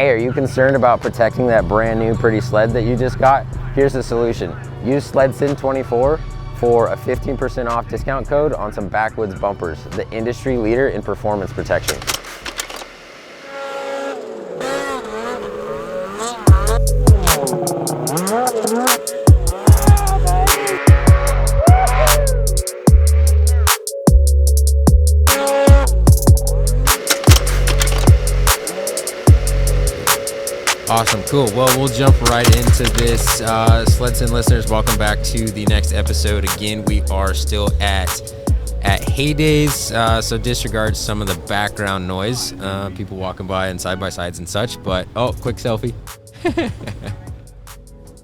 Hey, are you concerned about protecting that brand new pretty sled that you just got? Here's the solution. Use SledSend 24 for a 15% off discount code on some backwoods bumpers, the industry leader in performance protection. Awesome, cool. Well, we'll jump right into this. SledSend listeners, welcome back to the next episode. Again, we are still at Heydays, so disregard some of the background noise, people walking by and side-by-sides and such, but, oh, quick selfie.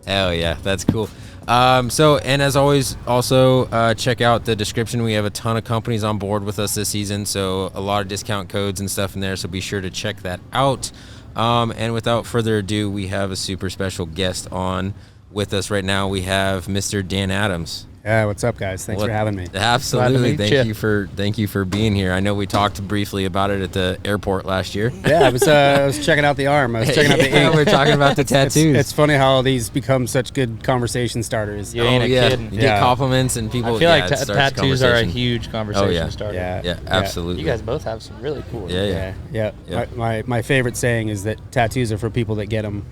Hell yeah, that's cool. And as always, also check out the description. We have a ton of companies on board with us this season, so a lot of discount codes and stuff in there, so be sure to check that out. And without further ado, we have a super special guest on with us right now. We have Mr. Dan Adams. Yeah, what's up, guys? Thanks for having me. Absolutely. Thank you for being here. I know we talked briefly about it at the airport last year. Yeah, I was checking out the arm. I was checking out the ink. We're talking about the tattoos. It's funny how these become such good conversation starters. You ain't kidding. You get compliments and people. I feel like tattoos are a huge conversation starter. Yeah, absolutely. You guys both have some really cool. Yeah. My favorite saying is that tattoos are for people that get them.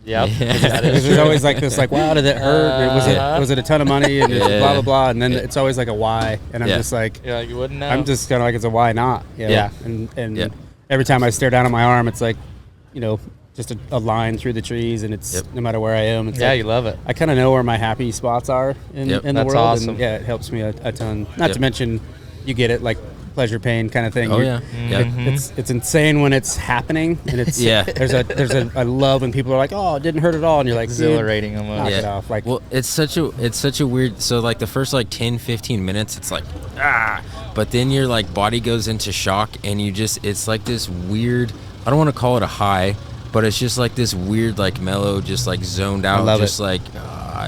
Yeah, because there's always like this, like, wow, did it hurt? Was it a ton of money? And blah blah blah. And then it's always like a why, and I'm just like, you wouldn't know. I'm just kind of like, it's a why not? And every time I stare down at my arm, it's like, just a line through the trees, and it's no matter where I am. It's you love it. I kind of know where my happy spots are in the That's world. awesome. And it helps me a ton. Not to mention, you get it like pleasure pain kind of thing. It's insane when it's happening, and it's I love when people are like, oh, it didn't hurt at all, and you're like, exhilarating almost. Knock it off. Like, well, it's such a weird, so like the first like 10-15 minutes it's like but then your like body goes into shock, and it's like this weird, I don't want to call it a high, but it's just like this weird like mellow, just like zoned out, just like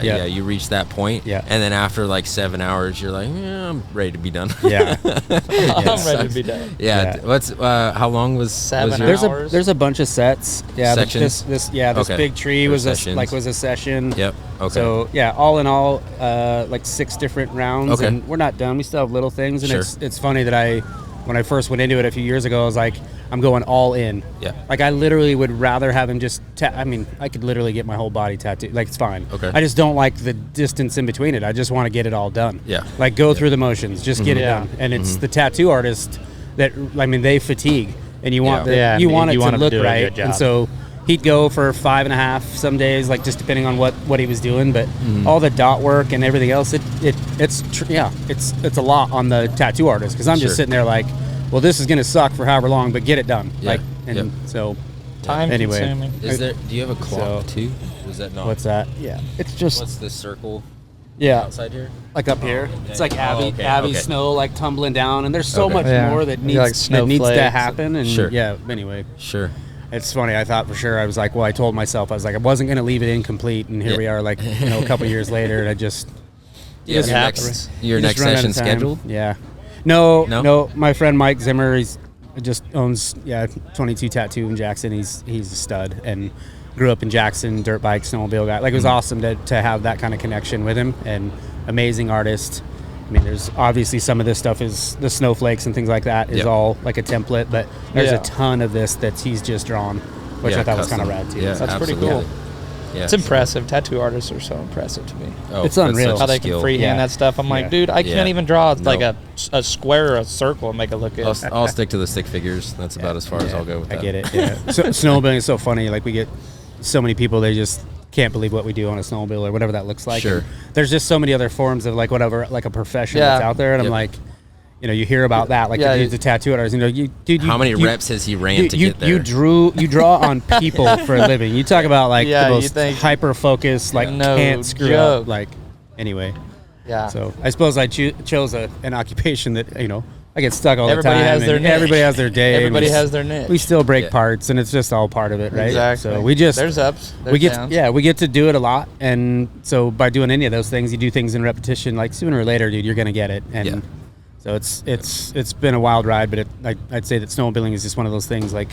you reach that point, and then after like 7 hours you're like, I'm ready to be done. I'm ready to be done. What's how long was 7 hours? There's a bunch of sets. Sections? This big tree was a session. So all in all, like 6 different rounds, and we're not done. We still have little things, and it's funny that when I first went into it a few years ago, I was like, I'm going all in. Like, I literally would rather have him just I could literally get my whole body tattooed. Like, it's fine. I just don't like the distance in between it. I just want to get it all done. Like, go through the motions, just get it done. And it's the tattoo artist that, they fatigue, and you want it to look right. And so he'd go for 5.5 some days, like, just depending on what he was doing. But all the dot work and everything else, it's a lot on the tattoo artist, because I'm just sitting there like, well, this is gonna suck for however long, but get it done. So time consuming. Do you have a clock too? Is that not? What's that? Yeah, it's just. What's this circle? Outside here, like up here. Okay. It's like Abby snow like tumbling down, and there's so much more that needs to happen. And anyway. Sure. It's funny. I thought for sure, I was like, I told myself, I was like, I wasn't gonna leave it incomplete, and here we are, like, a couple years later, and I just. Your next session scheduled? Yeah. No. My friend Mike Zimmer, he's just owns 22 Tattoo in Jackson. He's a stud and grew up in Jackson, dirt bike, snowmobile guy. Like, it was awesome to have that kind of connection with him, and amazing artist. I mean, there's obviously some of this stuff is the snowflakes and things like that is all like a template, but there's a ton of this that he's just drawn, which I thought was kind of rad too. Yeah, that's pretty cool. Yeah, it's impressive. Tattoo artists are so impressive to me. It's unreal how they can freehand that stuff. I'm like, dude, I can't even draw like a square or a circle and make it look good. I'll stick to the stick figures. That's about as far as I'll go with that. I get it. So, snowmobiling is so funny. Like, we get so many people, they just can't believe what we do on a snowmobile or whatever that looks like. Sure. And there's just so many other forms of like whatever, like a profession that's out there, and I'm like, you hear about that, like the tattoo artist. How many reps has he ran to get there? You draw on people for a living. You talk about like the most hyper focused, like can't screw up. Like, anyway. Yeah. So I suppose I chose an occupation that I get stuck all the time. Everybody has their day. Everybody has their niche. We still break parts, and it's just all part of it, right? Exactly. So we just there's ups, there's downs. We get to do it a lot, and so by doing any of those things, you do things in repetition. Like, sooner or later, dude, you're gonna get it. And so it's been a wild ride, but I'd say that snowmobiling is just one of those things. Like,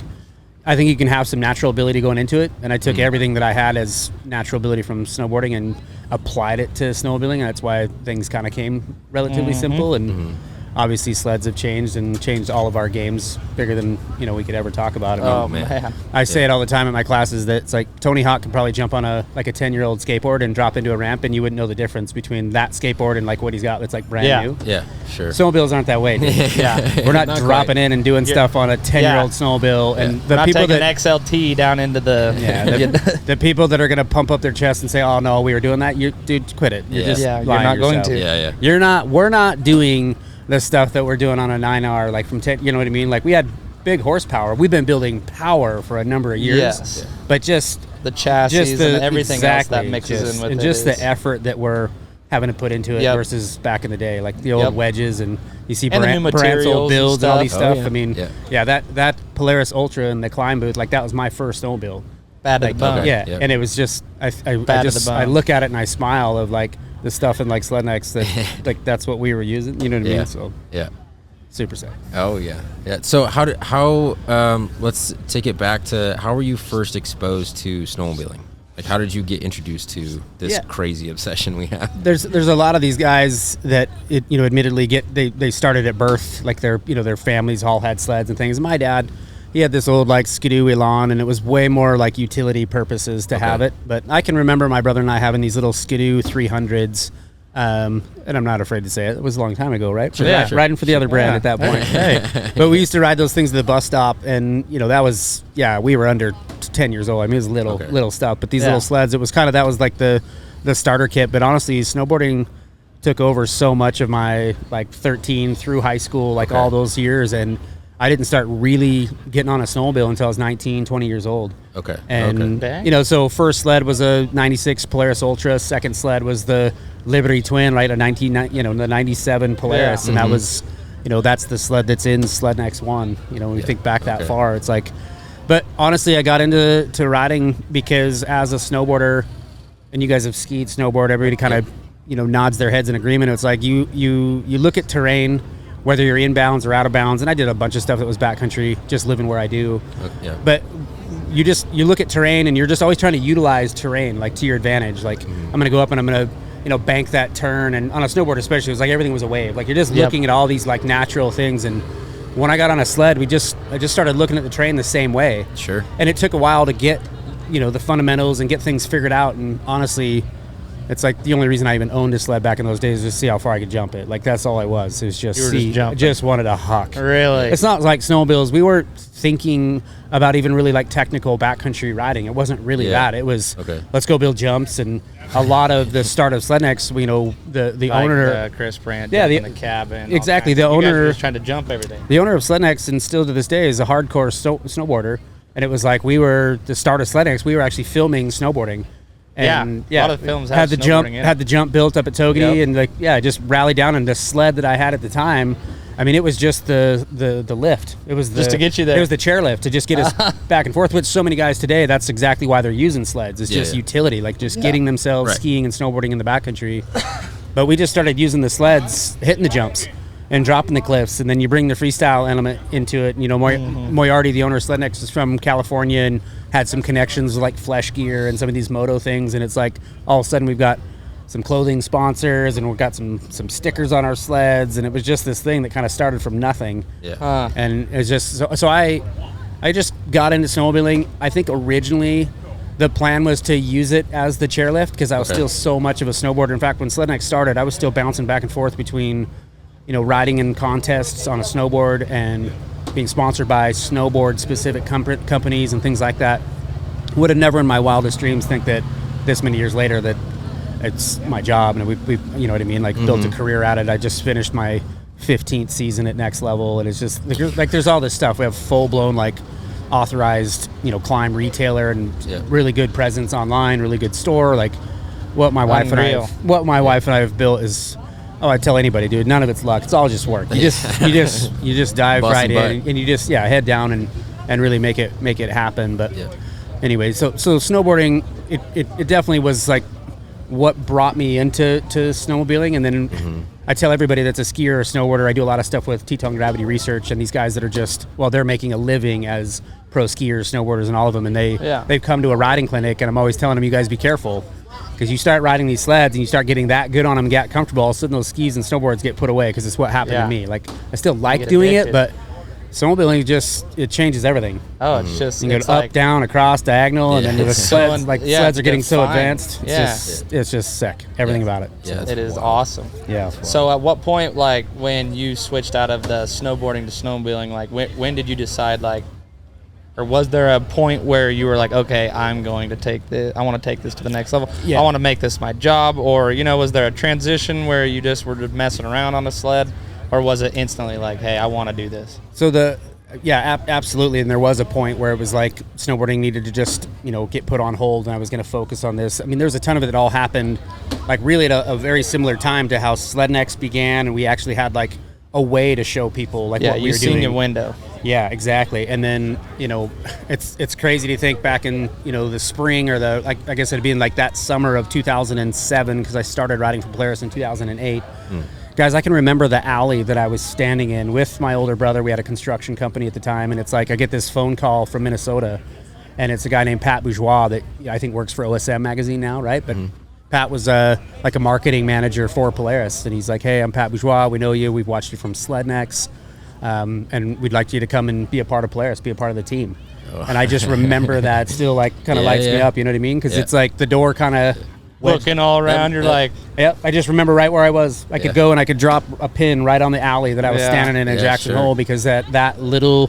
I think you can have some natural ability going into it, and I took everything that I had as natural ability from snowboarding and applied it to snowmobiling, and that's why things kind of came relatively simple. And obviously sleds have changed and changed all of our games bigger than we could ever talk about. Oh man, I say it all the time in my classes that it's like Tony Hawk could probably jump on a 10-year-old skateboard and drop into a ramp, and you wouldn't know the difference between that skateboard and like what he's got that's like brand new. Yeah, sure. Snowmobiles aren't that way, dude. We're not dropping in and doing stuff on a 10-year-old snowmobile. And the people that XLT down into the the people that are going to pump up their chest and say, "Oh no, we were doing that," dude, quit it. You're just you're not going to. We're not doing the stuff that we're doing on a 9R, like from 10, you know what I mean? Like we had big horsepower. We've been building power for a number of years, but just the chassis and everything else that mixes in with and it. Just the effort that we're having to put into it versus back in the day, like the old wedges, and you see Brandt's old builds and all these stuff. I mean, that Polaris Ultra and the climb booth, like that was my first snowmobile. Bad to the bone. And it was just, I look at it and I smile of like, the stuff in like SledNex that like that's what we were using, you know what I mean? So super sick. Oh yeah. So let's take it back to how were you first exposed to snowmobiling? Like how did you get introduced to this crazy obsession we have? There's a lot of these guys that admittedly they started at birth, like their families all had sleds and things. My dad, he had this old like Skidoo Elan, and it was way more like utility purposes to have it. But I can remember my brother and I having these little Skidoo 300s, and I'm not afraid to say it. It was a long time ago, right? Sure. Riding for the other brand at that point. But we used to ride those things to the bus stop, and that was we were under 10 years old. I mean, it was little stuff. But these little sleds, it was that was like the starter kit. But honestly, snowboarding took over so much of my like 13 through high school, like all those years, and I didn't start really getting on a snowmobile until I was 19, 20 years old. Okay. And, so first sled was a 96 Polaris Ultra. Second sled was the Liberty Twin, right? The 97 Polaris. And that was, that's the sled that's in SledNex 1. When we think back that far, it's like, but honestly, I got into riding because as a snowboarder, and you guys have skied, snowboard, everybody kind of, nods their heads in agreement. It's like you look at terrain, whether you're inbounds or out of bounds, and I did a bunch of stuff that was backcountry, just living where I do. But you look at terrain, and you're just always trying to utilize terrain like to your advantage. Like I'm going to go up and I'm going to bank that turn, and on a snowboard especially, it was like everything was a wave. Like you're just looking at all these like natural things. And when I got on a sled, I just started looking at the terrain the same way. Sure. And it took a while to get the fundamentals and get things figured out. And honestly, it's like the only reason I even owned a sled back in those days was to see how far I could jump it. Like that's all I was. It was just I just wanted to huck. Really? It's not like snowmobiles. We weren't thinking about even really like technical backcountry riding. It wasn't really that. It was let's go build jumps. And a lot of the start of SledNex, the like owner, Chris Brandt, in the cabin. Exactly. The owner was trying to jump everything. The owner of SledNex, and still to this day, is a hardcore snowboarder. And it was like we were the start of SledNex. We were actually filming snowboarding. And a lot of films had the jump built up at Togedy, and just rallied down. And the sled that I had at the time, I mean, it was just the lift. It was just to get you there. It was the chairlift to just get us back and forth. Which so many guys today, that's exactly why they're using sleds. It's just utility, like just getting themselves skiing and snowboarding in the backcountry. But we just started using the sleds, hitting the jumps and dropping the cliffs, and then you bring the freestyle element into it. Moriarty, the owner of SledNex, is from California and had some connections with like Flesh Gear and some of these moto things, and it's like all of a sudden we've got some clothing sponsors and we've got some stickers on our sleds, and it was just this thing that kind of started from nothing. And it's just so I just got into snowmobiling. I think originally the plan was to use it as the chairlift because I was still so much of a snowboarder. In fact, when SledNex started, I was still bouncing back and forth between riding in contests on a snowboard and being sponsored by snowboard-specific companies and things like that. Would have never in my wildest dreams think that this many years later that it's my job, and we you know what I mean, like built a career at it. I just finished my 15th season at Next Level, and it's just like there's all this stuff. We have full-blown like authorized climb retailer and really good presence online, really good store. Like what my wife and I have built is, I tell anybody, dude, none of it's luck. It's all just work. You just dive right in, and you just head down and really make it happen. But anyway, so snowboarding, it definitely was like what brought me into snowmobiling. And then I tell everybody that's a skier or a snowboarder, I do a lot of stuff with Teton Gravity Research, and these guys that are just, they're making a living as pro skiers, snowboarders, and all of them, and they've come to a riding clinic, and I'm always telling them, you guys be careful, because you start riding these sleds and you start getting that good on them and get comfortable, all of a sudden those skis and snowboards get put away, because it's what happened to me. Like, I still like doing it, but snowmobiling it changes everything. Oh, it's just you go up, down, across, diagonal, and then the sleds, sleds are getting so advanced. It's just sick. Everything about it. Yeah, it is awesome. Yeah. So at what point, like, when you switched out of the snowboarding to snowmobiling, like, when did you decide, like, or was there a point where you were like, okay, I'm going to take this, I want to take this to the next level. I want to make this my job, or, was there a transition where you just were messing around on the sled? Or was it instantly like, hey, I want to do this? So absolutely. And there was a point where it was like snowboarding needed to just, get put on hold, and I was going to focus on this. I mean, there's a ton of it that all happened like really at a very similar time to how SledNext began, and we actually had like a way to show people like what we were doing. Yeah, you've seen your window. Yeah, exactly. And then, it's crazy to think back in, the spring, or I guess it'd be in like that summer of 2007, because I started riding for Polaris in 2008. Guys, I can remember the alley that I was standing in with my older brother. We had a construction company at the time, and it's like I get this phone call from Minnesota, and it's a guy named Pat Bourgeois that I think works for OSM magazine now, right? But Pat was like a marketing manager for Polaris, and he's like, hey, I'm Pat Bourgeois. We know you. We've watched you from SledNext, and we'd like you to come and be a part of Polaris, be a part of the team. And I just remember that still like kind of lights me up, you know what I mean? Because it's like the door kind of looking all around, you're like... Yep, I just remember right where I was. I could go and I could drop a pin right on the alley that I was standing in Jackson Hole, because that little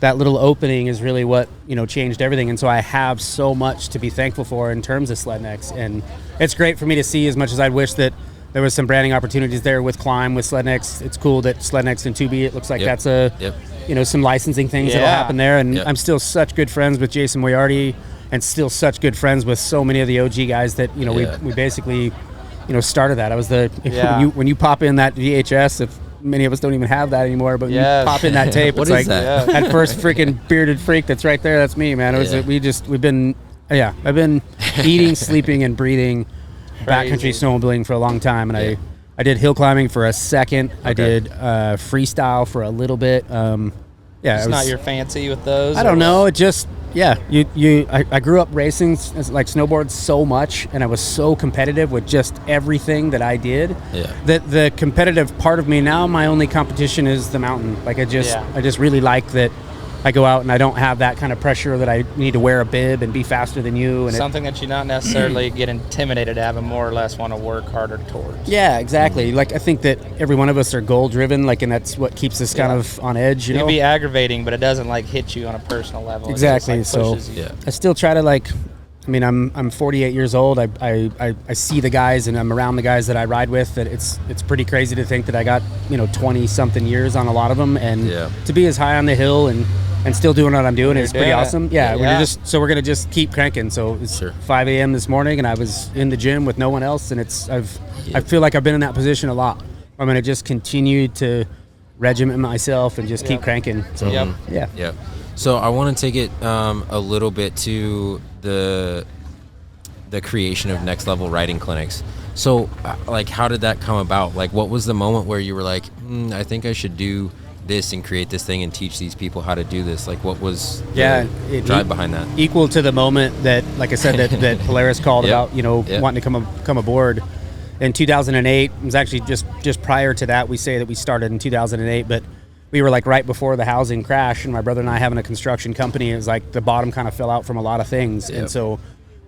opening is really what, changed everything. And so I have so much to be thankful for in terms of SledNext. And it's great for me to see, as much as I'd wish that there was some branding opportunities there with Climb, with SledNext. It's cool that SledNext and 2B, it looks like that's some licensing things that'll happen there. And I'm still such good friends with Jason Moriarty, and still such good friends with so many of the OG guys that we basically started that. I was when you pop in that VHS, if many of us don't even have that anymore, but when you pop in that tape, it's like that first freaking bearded freak that's right there, that's me, man. It was I've been eating, sleeping, and breathing backcountry snowmobiling for a long time, and I did hill climbing for a second. I did freestyle for a little bit. It's not your fancy with those? I don't know. It just, I grew up racing like snowboards so much, and I was so competitive with just everything that I did. That the competitive part of me now, my only competition is the mountain. Like I just really like that I go out and I don't have that kind of pressure that I need to wear a bib and be faster than you. And something that you not necessarily get intimidated to have and more or less want to work harder towards. Yeah, exactly. Like I think that every one of us are goal driven, like, and that's what keeps us kind of on edge. It'd be aggravating, but it doesn't like hit you on a personal level. Exactly. It just, like, I still try to I'm 48 years old. I see the guys, and I'm around the guys that I ride with, that it's pretty crazy to think that I got 20 something years on a lot of them, and to be as high on the hill and still doing what I'm doing is pretty awesome. We're gonna just keep cranking. So it's 5 a.m. this morning, and I was in the gym with no one else, and I feel like I've been in that position a lot. I'm gonna just continue to regiment myself and just keep cranking. So So I want to take it a little bit to the creation of Next Level Riding Clinics. So like, how did that come about? Like, what was the moment where you were like, I think I should do this and create this thing and teach these people how to do this? Like, what was the drive behind that? Equal to the moment that, like I said, that Polaris called about, wanting to come aboard in 2008. It was actually just prior to that. We say that we started in 2008, but we were like right before the housing crash, and my brother and I having a construction company, it was like the bottom kind of fell out from a lot of things. And so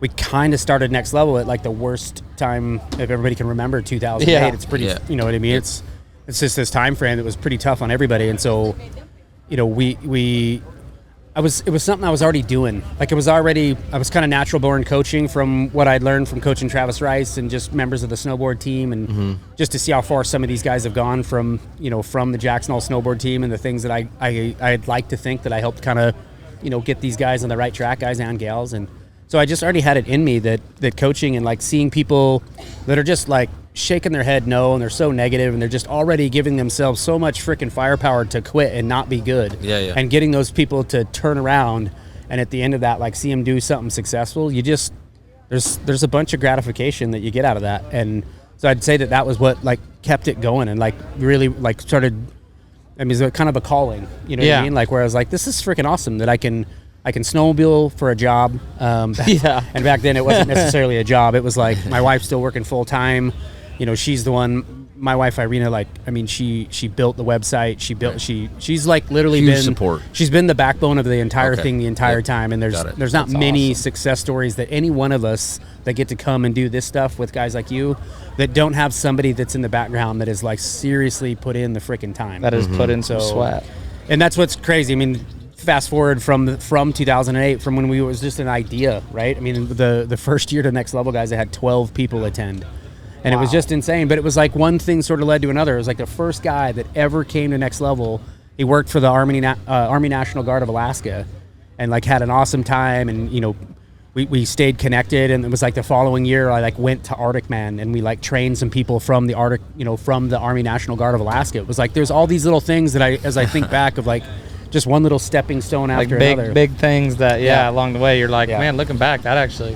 we kind of started Next Level at like the worst time, if everybody can remember, 2008. It's pretty, you know what I mean? It's just this time frame that was pretty tough on everybody. And so, it was something I was already doing. Like I was kind of natural born coaching from what I'd learned from coaching Travis Rice and just members of the snowboard team, and just to see how far some of these guys have gone from the Jackson Hole snowboard team, and the things that I'd like to think that I helped kind of, get these guys on the right track, guys and gals. And so I just already had it in me that coaching and like seeing people that are just like shaking their head no, and they're so negative, and they're just already giving themselves so much freaking firepower to quit and not be good. And getting those people to turn around, and at the end of that, like, see them do something successful. You just, there's a bunch of gratification that you get out of that. And so I'd say that was what like kept it going, and like really like started, I mean, it's kind of a calling, you know what I mean? Like, where I was like, this is freaking awesome that I can I can snowmobile for a job. Yeah. And back then it wasn't necessarily a job. It was like my wife's still working full time. You know, she's the one. My wife Irina, like, I mean, she built the website. She's like literally Huge been support. She's been the backbone of the entire thing the entire time. And there's not many success stories that any one of us that get to come and do this stuff with guys like you that don't have somebody that's in the background that is like seriously put in the freaking time. That is put in some sweat. And that's what's crazy. I mean, fast forward from 2008, from when it was just an idea, right? I mean, the first year to Next Level, guys, I had 12 people attend. And it was just insane. But it was like one thing sort of led to another. It was like the first guy that ever came to Next Level. He worked for the Army National Guard of Alaska and like had an awesome time. And, you know, we stayed connected. And it was like the following year, I like went to Arctic Man and we like trained some people from the Arctic, you know, from the Army National Guard of Alaska. It was like there's all these little things that as I think back of like, just one little stepping stone after another. Big things that along the way you're like, man, looking back, that actually,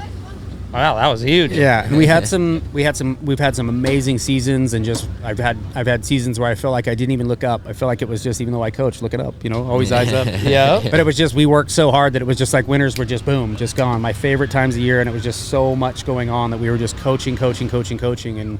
wow, that was huge. Yeah, and we've had some amazing seasons, and just I've had seasons where I felt like I didn't even look up. I felt like it was just, even though I coached, look it up, you know, always eyes up. Yeah. But it was just, we worked so hard that it was just like winters were just boom, just gone. My favorite times of year, and it was just so much going on that we were just coaching, and you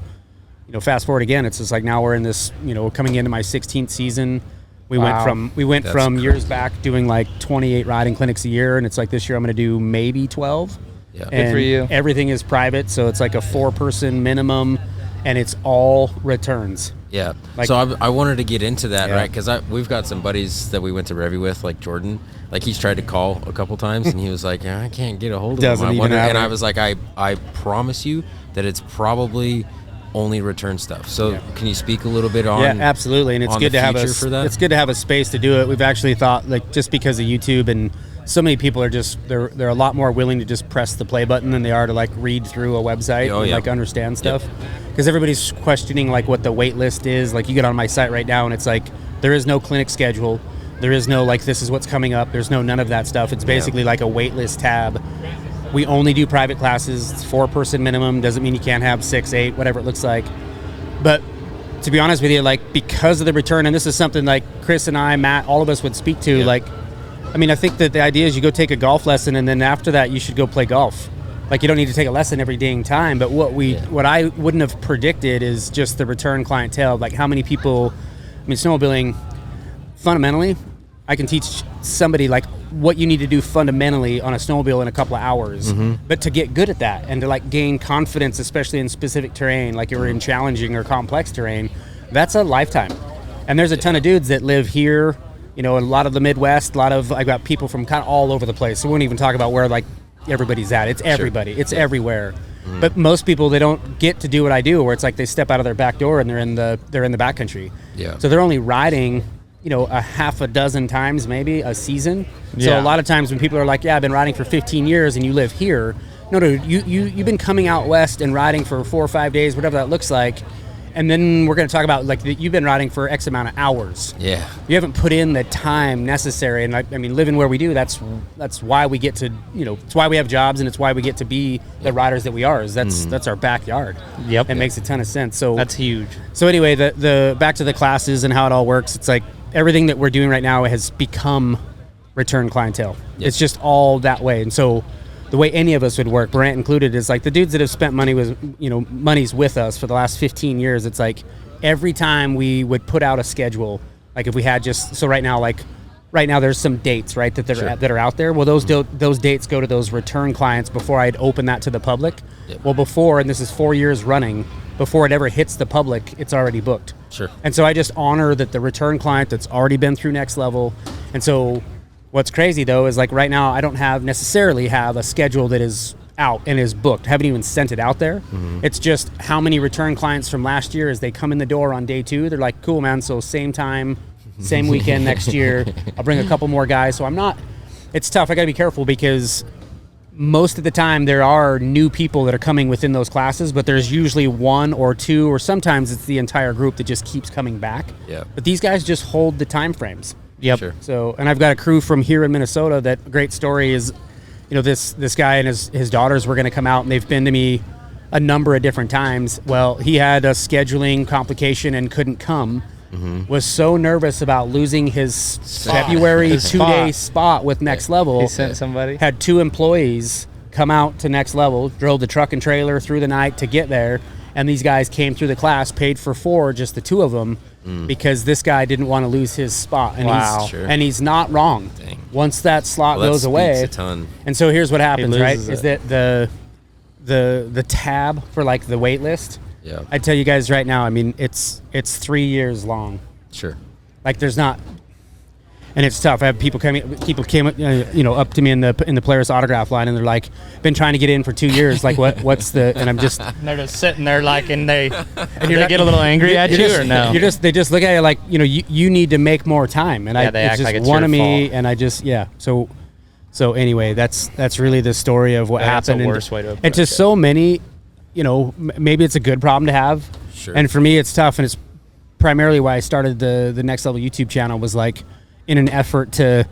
know, fast forward again, it's just like now we're in this, you know, coming into my 16th season. We went from years back doing like 28 riding clinics a year, and it's like this year I'm going to do maybe 12. Yeah. And good for you. Everything is private, so it's like a 4-person minimum, and it's all returns. Yeah. Like, so I wanted to get into that, right? Because we've got some buddies that we went to Revy with, like Jordan. Like he's tried to call a couple times, and he was like, I can't get a hold of him. And I was like, I promise you that it's probably only return stuff. So can you speak a little bit on? Yeah, absolutely. And it's good to have it's good to have a space to do it. We've actually thought, like, just because of YouTube and so many people are just they're a lot more willing to just press the play button than they are to like read through a website and like understand stuff. Because everybody's questioning like what the wait list is. Like you get on my site right now and it's like there is no clinic schedule. There is no like this is what's coming up. There's none of that stuff. It's basically like a wait list tab. We only do private classes. It's 4-person minimum. Doesn't mean you can't have 6, 8, whatever it looks like. But to be honest with you, like because of the return, and this is something like Chris and I, Matt, all of us would speak to. Like, I mean, I think that the idea is you go take a golf lesson, and then after that, you should go play golf. Like, you don't need to take a lesson every dang time. But what I wouldn't have predicted is just the return clientele. Like how many people. I mean, snowmobiling fundamentally, I can teach somebody like what you need to do fundamentally on a snowmobile in a couple of hours. But to get good at that and to like gain confidence, especially in specific terrain, like you're in challenging or complex terrain, that's a lifetime. And there's a ton of dudes that live here, you know, a lot of the Midwest, I've got people from kind of all over the place. So we won't even talk about where like everybody's at. It's everybody. It's everywhere. But most people, they don't get to do what I do, where it's like they step out of their back door and they're in the backcountry. Yeah. So they're only riding, you know, a half a dozen times maybe a season. So a lot of times when people are like, yeah, I've been riding for 15 years and you live here. No, dude, you've been coming out west and riding for 4 or 5 days, whatever that looks like. And then we're going to talk about like you've been riding for X amount of hours. Yeah. You haven't put in the time necessary. And I mean, living where we do, that's why we get to, you know, it's why we have jobs and it's why we get to be the riders that we are. Is that's our backyard. It makes a ton of sense. So that's huge. So anyway, the back to the classes and how it all works. It's like everything that we're doing right now has become return clientele. It's just all that way. And so the way any of us would work, Brant included, is like the dudes that have spent monies with us for the last 15 years. It's like every time we would put out a schedule, like if we had right now there's some dates, right, that are out there. Well, those dates go to those return clients before I'd open that to the public. Well, before, and this is 4 years running, before it ever hits the public, it's already booked. And so I just honor that the return client that's already been through Next Level. And so what's crazy though is like right now I don't necessarily have a schedule that is out and is booked. I haven't even sent it out there. It's just how many return clients from last year, as they come in the door on day 2, they're like, cool, man, so same time, same weekend next year. I'll bring a couple more guys. So it's tough. I got to be careful because most of the time there are new people that are coming within those classes, but there's usually 1 or 2, or sometimes it's the entire group that just keeps coming back. But these guys just hold the time frames. So, and I've got a crew from here in Minnesota that great story is, you know, this guy and his daughters were going to come out, and they've been to me a number of different times. Well, he had a scheduling complication and couldn't come. was so nervous about losing his February 2-day spot with Next Level. He sent somebody. Had 2 employees come out to Next Level, drove the truck and trailer through the night to get there, and these guys came through the class, paid for 4, just the 2 of them, because this guy didn't want to lose his spot. And and he's not wrong. Dang. Once that slot goes away, a ton. And so here's what happens, right? Is that the tab for like the wait list. Yeah. I tell you guys right now, I mean, it's 3 years long. Sure. Like there's not, and it's tough. I have people came up to me in the Polaris autograph line, and they're like, been trying to get in for 2 years. Like what's the, and I'm just, and they're just sitting there like, and they get a little angry at you, or no? They just look at you like, you need to make more time. And they act like it's one of me, fault. and I just, So anyway, that's really the story of what happened. That's a worse way to approach and to so many, maybe it's a good problem to have. Sure. And for me, it's tough, and it's primarily why I started the Next Level YouTube channel, was like in an effort to,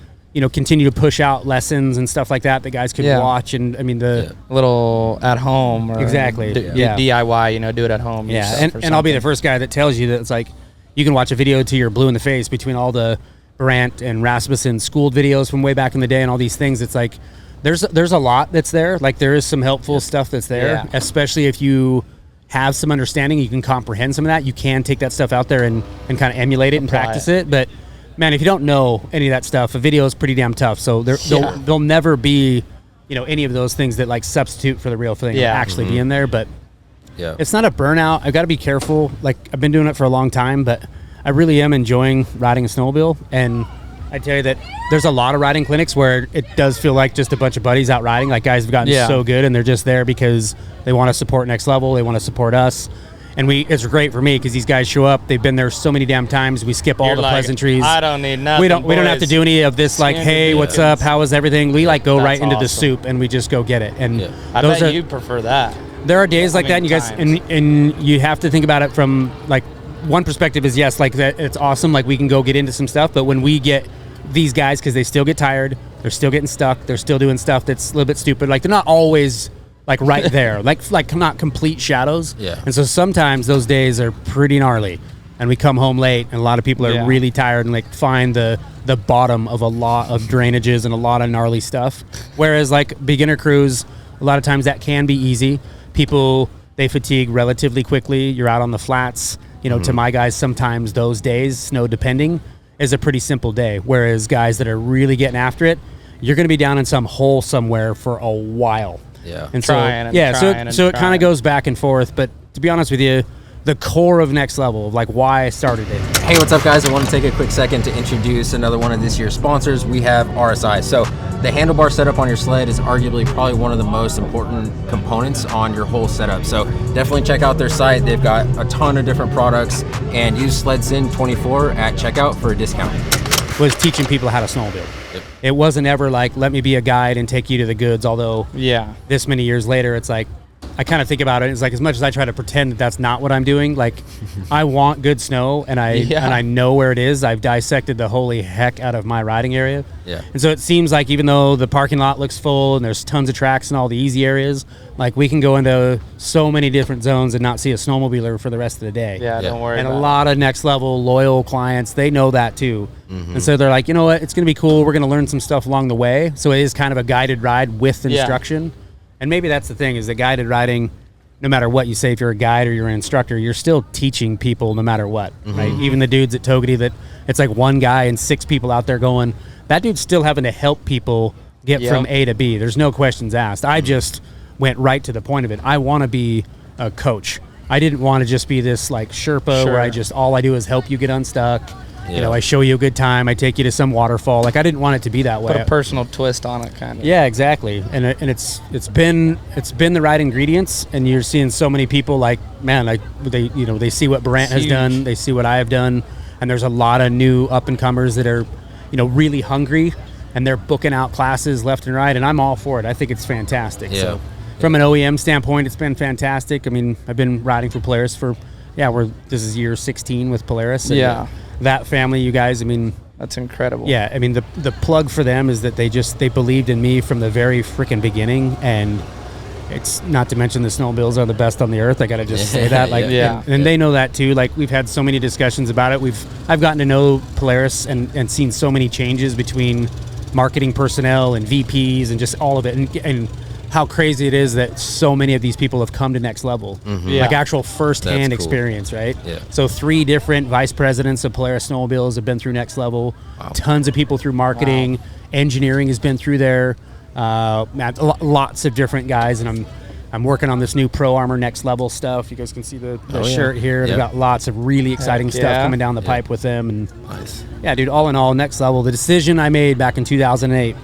continue to push out lessons and stuff like that guys could watch. And I mean a little at home. Or exactly. DIY, do it at home. Yeah, and I'll be the first guy that tells you that it's like you can watch a video till you're blue in the face between all the Brandt and Rasmussen schooled videos from way back in the day and all these things. It's like there's a lot that's there. Like there is some helpful stuff that's there, especially if you have some understanding, you can comprehend some of that. You can take that stuff out there and kind of emulate it and practice it. But man, if you don't know any of that stuff, a video is pretty damn tough. So there'll never be, any of those things that like substitute for the real thing actually be in there. But it's not a burnout. I've got to be careful. Like I've been doing it for a long time, but I really am enjoying riding a snowmobile. And I tell you that there's a lot of riding clinics where it does feel like just a bunch of buddies out riding. Like guys have gotten so good, and they're just there because they want to support Next Level. They want to support us. And it's great for me because these guys show up. They've been there so many damn times. We skip all the pleasantries. I don't need nothing. We don't have to do any of this. Like, hey, what's up? How is everything? We like go right into the soup and we just go get it. And I bet you prefer that. There are days like that, and you guys, and you have to think about it from like one perspective is yes, like that it's awesome. Like we can go get into some stuff, but when we get these guys, because they still get tired, they're still getting stuck, they're still doing stuff that's a little bit stupid. Like they're not always like right there, like not complete shadows. Yeah. And so sometimes those days are pretty gnarly, and we come home late, and a lot of people are really tired and like find the bottom of a lot of drainages and a lot of gnarly stuff. Whereas like beginner crews, a lot of times that can be easy. People, they fatigue relatively quickly. You're out on the flats. To my guys, sometimes those days, snow depending, is a pretty simple day. Whereas guys that are really getting after it, you're going to be down in some hole somewhere for a while. Yeah. And so it kind of goes back and forth. But to be honest with you, the core of Next Level, of like why I started it. Hey, what's up guys? I want to take a quick second to introduce another one of this year's sponsors. We have RSI. So the handlebar setup on your sled is arguably probably one of the most important components on your whole setup. So definitely check out their site. They've got a ton of different products, and use SledSend 24 at checkout for a discount. Was teaching people how to snowmobile. Yep. It wasn't ever like, let me be a guide and take you to the goods. Although this many years later, it's like, I kind of think about it. It's like, as much as I try to pretend that that's not what I'm doing, like I want good snow, and I know where it is. I've dissected the holy heck out of my riding area. Yeah. And so it seems like even though the parking lot looks full and there's tons of tracks in all the easy areas, like we can go into so many different zones and not see a snowmobiler for the rest of the day. Yeah, don't worry. And a lot of Next Level loyal clients, they know that too. And so they're like, you know what, it's going to be cool. We're going to learn some stuff along the way. So it is kind of a guided ride with instruction. And maybe that's the thing, is that guided riding, no matter what you say, if you're a guide or you're an instructor, you're still teaching people no matter what, right? Even the dudes at Togety, that it's like one guy and 6 people out there going, that dude's still having to help people get from A to B. There's no questions asked. I just went right to the point of it. I want to be a coach. I didn't want to just be this like Sherpa where all I do is help you get unstuck. Yeah. I show you a good time. I take you to some waterfall. Like I didn't want it to be that way. Put a personal twist on it, kind of. Yeah, exactly. And it's been the right ingredients. And you're seeing so many people like, man, like they see what Brandt has done. They see what I have done. And there's a lot of new up and comers that are, really hungry, and they're booking out classes left and right. And I'm all for it. I think it's fantastic. Yeah. So from an OEM standpoint, it's been fantastic. I mean, I've been riding for Polaris for, this is year 16 with Polaris. And that family, you guys, I mean, that's incredible. Yeah, I mean, the plug for them is that they believed in me from the very freaking beginning, and it's not to mention the snowmobiles are the best on the earth. I got to just say that. Like, and they know that too. Like, we've had so many discussions about it. I've gotten to know Polaris and seen so many changes between marketing personnel and VPs and just all of it. And how crazy it is that so many of these people have come to Next Level, like actual first-hand experience, right? Yeah. So 3 different vice presidents of Polaris Snowmobiles have been through Next Level. Wow. Tons of people through marketing. Engineering has been through there. Lots of different guys, and I'm working on this new Pro Armor Next Level stuff. You guys can see the shirt here. They've got lots of really exciting stuff coming down the pipe with them. And nice. Yeah, dude, all in all, Next Level, the decision I made back in 2008,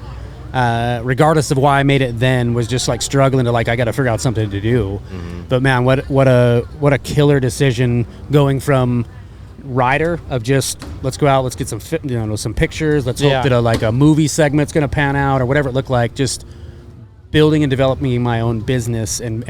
regardless of why I made it then, was just like struggling to like, I got to figure out something to do. But man, what a killer decision, going from rider of just, let's go out, let's get some pictures, let's hope that a movie segment's going to pan out or whatever it looked like, just building and developing my own business. And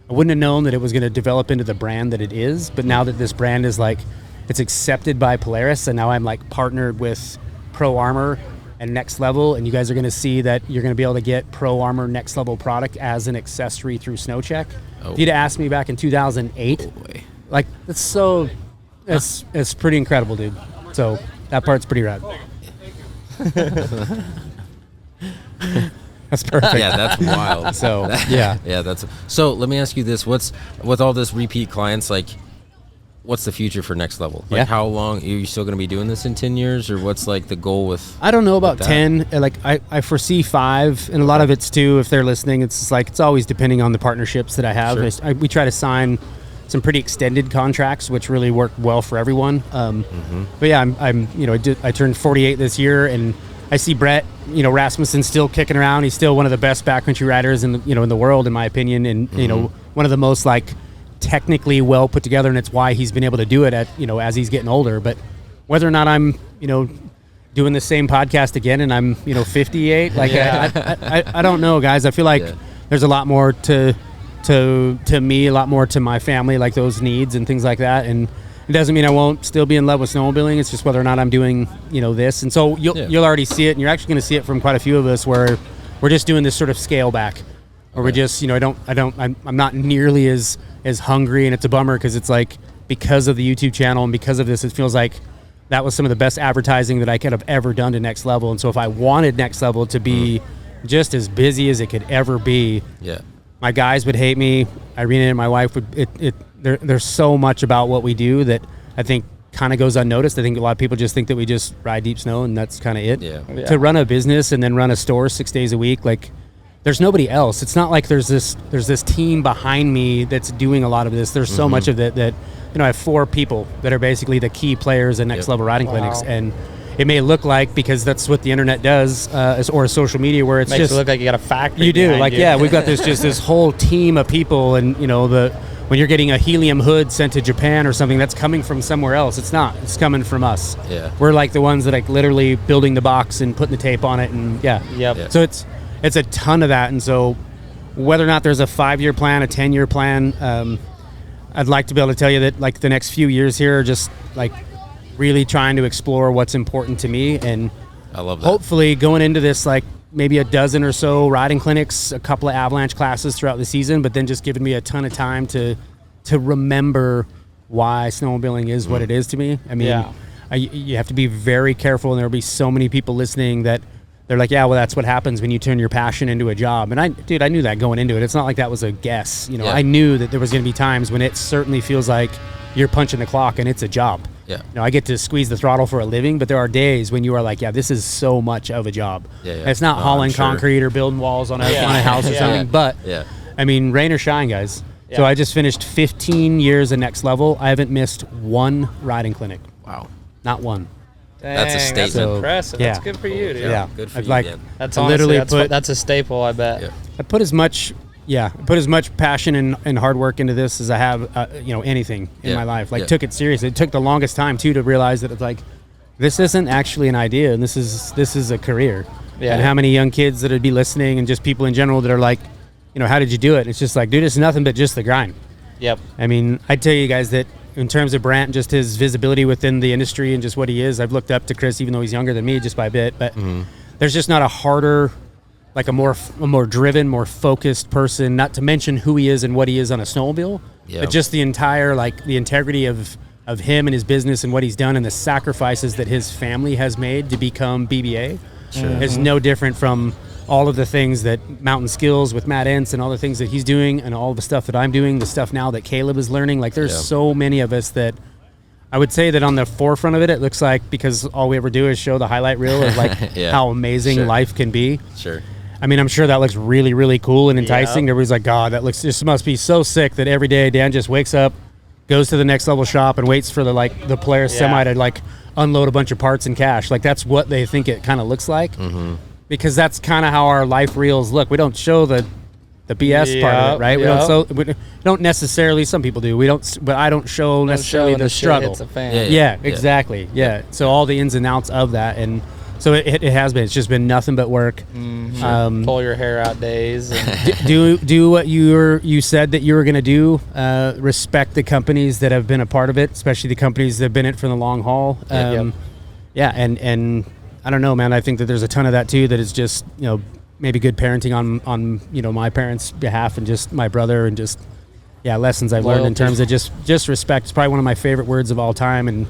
I wouldn't have known that it was going to develop into the brand that it is. But now that this brand is like, it's accepted by Polaris, and now I'm like partnered with Pro Armor and Next Level, and you guys are going to see that you're going to be able to get Pro Armor Next Level product as an accessory through SnowCheck. If you'd asked me back in 2008, like, it's pretty incredible, dude. So that part's pretty rad. That's perfect. Yeah, that's wild. So So let me ask you this: with all this repeat clients, like, what's the future for Next Level? Like, how long are you still going to be doing this in 10 years, or what's like the goal with? I don't know about 10. Like, I foresee 5, and a lot of it's too, if they're listening, it's just like, it's always depending on the partnerships that I have. Sure. We try to sign some pretty extended contracts, which really work well for everyone. But yeah, I turned 48 this year, and I see Brett, Rasmussen still kicking around. He's still one of the best backcountry riders in the world, in my opinion, and one of the most like technically well put together, and it's why he's been able to do it at as he's getting older. But whether or not I'm doing the same podcast again and I'm 58, like I don't know, guys. I feel like there's a lot more to me, a lot more to my family, like those needs and things like that. And it doesn't mean I won't still be in love with snowmobiling. It's just whether or not I'm doing this. And so you'll already see it, and you're actually going to see it from quite a few of us, where we're just doing this sort of scale back, or we're just I'm not nearly as hungry, and it's a bummer because it's like, because of the YouTube channel and because of this, it feels like that was some of the best advertising that I could have ever done to Next Level. And so if I wanted Next Level to be just as busy as it could ever be, my guys would hate me. Irina and my wife would. There's so much about what we do that I think kind of goes unnoticed. I think a lot of people just think that we just ride deep snow and that's kind of it. Yeah. To run a business and then run a store 6 days a week, like, there's nobody else. It's not like there's this team behind me that's doing a lot of this. There's so much of it that I have 4 people that are basically the key players in Next Level Riding Clinics, and it may look like, because that's what the internet does, or social media, where it's makes just it look like you got a factory. You do, like, you. we've got this whole team of people, and when you're getting a helium hood sent to Japan or something, that's coming from somewhere else. It's not. It's coming from us. Yeah. We're like the ones that like literally building the box and putting the tape on it, and So it's a ton of that, and so whether or not there's a 5-year plan, a 10-year plan, I'd like to be able to tell you that like the next few years here are just like really trying to explore what's important to me, and I love that. Hopefully going into this, like maybe a dozen or so riding clinics, a couple of Avalanche classes throughout the season, but then just giving me a ton of time to remember why snowmobiling is what it is to me. I mean, you have to be very careful, and there'll be so many people listening that they're like, yeah, well, that's what happens when you turn your passion into a job. And I knew that going into it. It's not like that was a guess. I knew that there was going to be times when it certainly feels like you're punching the clock and it's a job. Yeah. I get to squeeze the throttle for a living, but there are days when you are like, yeah, this is so much of a job. Yeah. It's not hauling concrete or building walls on a house or something, but I mean, rain or shine, guys. Yeah. So I just finished 15 years at Next Level. I haven't missed one riding clinic. Wow. Not one. Dang, that's a statement. That's impressive. That's good for you, dude. Yeah. Good for you, like, man. That's honestly, that's a staple, I bet. Yeah. I put as much passion and hard work into this as I have, anything in my life. Like, took it seriously. It took the longest time too to realize that it's like, this isn't actually an idea, and this is a career. Yeah. And how many young kids that would be listening, and just people in general that are like, how did you do it? It's just like, dude, it's nothing but just the grind. Yep. I mean, I'd tell you guys that in terms of Brant, just his visibility within the industry and just what he is, I've looked up to Chris, even though he's younger than me just by a bit, but there's just not a harder like a more driven, more focused person, not to mention who he is and what he is on a snowmobile, but just the entire, like the integrity of him and his business and what he's done and the sacrifices that his family has made to become BBA is no different from all of the things that Mountain Skills with Matt Entz and all the things that he's doing and all the stuff that I'm doing, the stuff now that Caleb is learning. Like there's so many of us that I would say that on the forefront of it looks like, because all we ever do is show the highlight reel of like how amazing life can be. Sure. I mean, I'm sure that looks really, really cool and enticing. Everybody's like, God, this must be so sick that every day Dan just wakes up, goes to the Next Level shop and waits for the Polaris semi to like unload a bunch of parts and cash. Like that's what they think it kind of looks like. Because that's kind of how our life reels look. We don't show the BS part of it, right? We don't necessarily. Some people do. We don't, but I don't show necessarily the struggle. Exactly. Yeah. So all the ins and outs of that, and so it has been. It's just been nothing but work. Pull your hair out days. And do what you said that you were going to do. Respect the companies that have been a part of it, especially the companies that have been in it for the long haul. Yeah, and I don't know, man. I think that there's a ton of that too. That is just maybe good parenting on my parents' behalf and just my brother and just lessons I've learned in terms of just respect. It's probably one of my favorite words of all time, and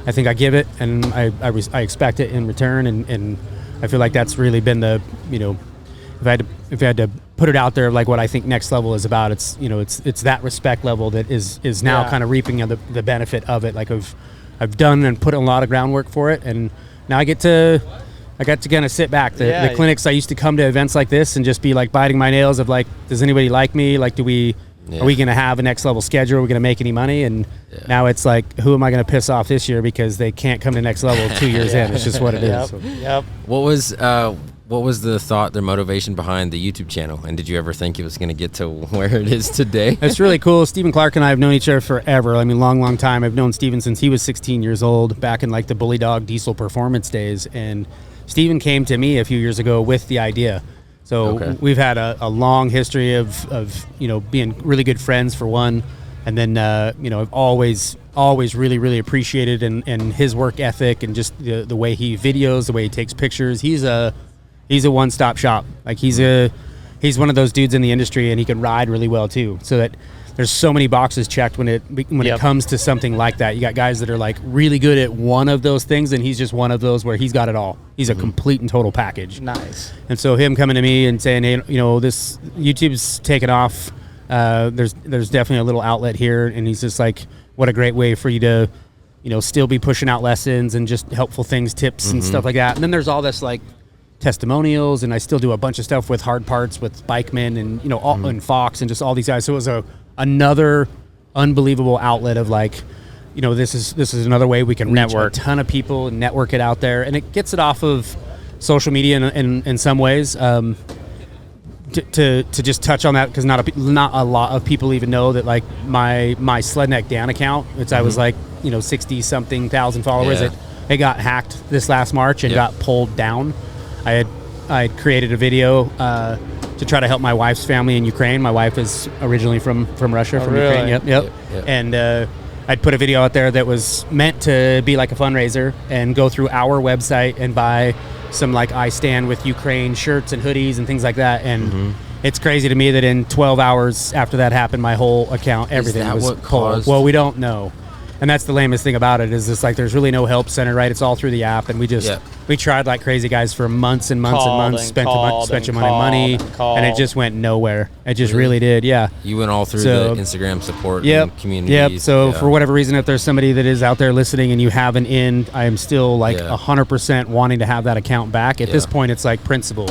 I think I give it and I expect it in return, and I feel like that's really been the if I had to put it out there, like what I think Next Level is about, it's it's that respect level that is now kind of reaping the benefit of it. Like I've done and put a lot of groundwork for it, and now I got to kind of sit back. The clinics, I used to come to events like this and just be like biting my nails of like, does anybody like me? Like, are we going to have a Next Level schedule? Are we going to make any money? And now it's like, who am I going to piss off this year because they can't come to Next Level 2 years in? It's just what it is. So. What was the thought, the motivation behind the YouTube channel? And did you ever think it was going to get to where it is today? It's really cool. Stephen Clark and I have known each other forever. I mean, long time. I've known Stephen since he was 16 years old, back in like the Bully Dog Diesel Performance days. And Stephen came to me a few years ago with the idea. So we've had a long history of being really good friends for one. And then, I've always really, really appreciated and his work ethic and just the way he videos, the way he takes pictures. He's a one-stop shop. Like he's one of those dudes in the industry, and he can ride really well too. So that there's so many boxes checked when it comes to something like that. You got guys that are like really good at one of those things, and he's just one of those where he's got it all. He's a complete and total package. Nice. And so him coming to me and saying, hey, this YouTube's taken off. There's definitely a little outlet here, and he's just like, what a great way for you to still be pushing out lessons and just helpful things, tips and stuff like that. And then there's all this like testimonials, and I still do a bunch of stuff with hard parts with Bikeman and and Fox and just all these guys. So it was another unbelievable outlet of like, this is another way we can reach a ton of people and network it out there, and it gets it off of social media in some ways. To just touch on that, because not a lot of people even know that like my Sledneck Dan account, which I was like 60-something thousand followers, it got hacked this last March and got pulled down. I had created a video to try to help my wife's family in Ukraine. My wife is originally from Russia, from Ukraine. Yep. And I'd put a video out there that was meant to be like a fundraiser and go through our website and buy some like I Stand with Ukraine shirts and hoodies and things like that. And it's crazy to me that in 12 hours after that happened, my whole account, everything was pulled. Well, we don't know. And that's the lamest thing about it, is it's like there's really no help center, right? It's all through the app, and we tried like crazy guys for months and months and months, spent your money, and it just went nowhere. It just really did, You went all through the Instagram support and community. Yep. So for whatever reason, if there's somebody that is out there listening and you have an in, I am still like 100% wanting to have that account back. At this point, it's like principle.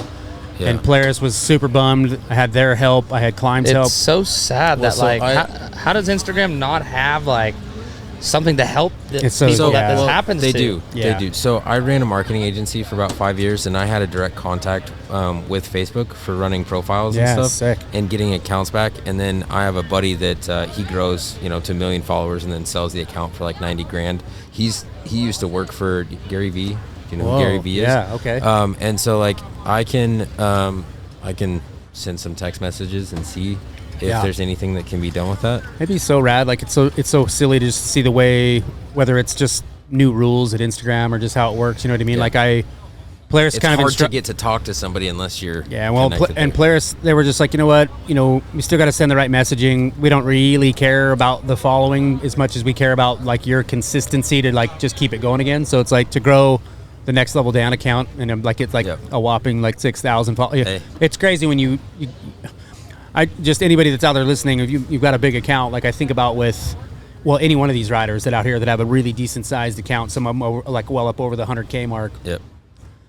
And Polaris was super bummed. I had their help. I had Climb's help. It's so sad how does Instagram not have like something to help people that this happens to? They do. So I ran a marketing agency for about 5 years, and I had a direct contact with Facebook for running profiles and stuff, sick. And getting accounts back. And then I have a buddy that he grows to 1 million followers and then sells the account for like 90 grand. He used to work for Gary Vee. Do you know who Gary Vee is? Yeah, okay. And so like I can send some text messages and see if there's anything that can be done with that. It'd be so rad. Like it's so silly to just see the way, whether it's just new rules at Instagram or just how it works. You know what I mean? Like Polaris it's kind of hard to get to talk to somebody unless you're and Polaris, they were just like, you know what, we still got to send the right messaging. We don't really care about the following as much as we care about like your consistency to like just keep it going again. So it's like to grow the next level down account, and like it's like a whopping like 6,000 followers. Hey. It's crazy when you just anybody that's out there listening, if you've got a big account, like I think about with any one of these riders that out here that have a really decent sized account, some of them are like well up over the 100K mark. Yep.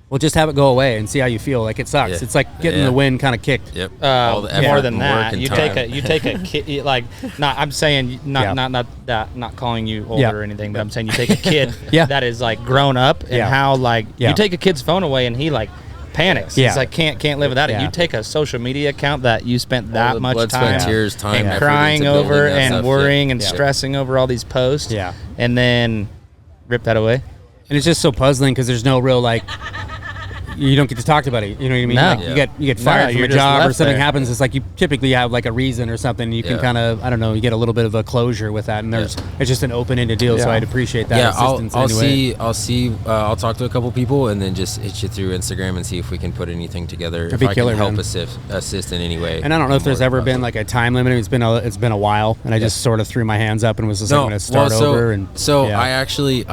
Well, just have it go away and see how you feel. Like it sucks. Yeah. It's like getting the wind kind of kicked. Yep. More than that, you time. take a kid. Like, I'm saying not calling you older or anything, but I'm saying you take a kid that is like grown up and how like you take a kid's phone away and he like panics. He's like can't live without it. You take a social media account that you spent that much blood, time, sweat, tears, time, and effort crying into over building that and stuff. worrying and stressing over all these posts. Yeah. And then rip that away. And it's just so puzzling because there's no real like. You don't get to talk about it. You know what I mean? No. Like you get fired from a you're job just or something left there. happens. It's like you typically have like a reason or something. You can kind of, I don't know, you get a little bit of a closure with that. And it's just an open-ended deal. So I'd appreciate that assistance anyway. I'll talk to a couple people and then just hit you through Instagram and see if we can put anything together. That'd be killer, I can help man. assist in any way. And I don't know if there's ever been like a time limit. It's been a while, and I just sort of threw my hands up and was just like, I'm going to start over. And I actually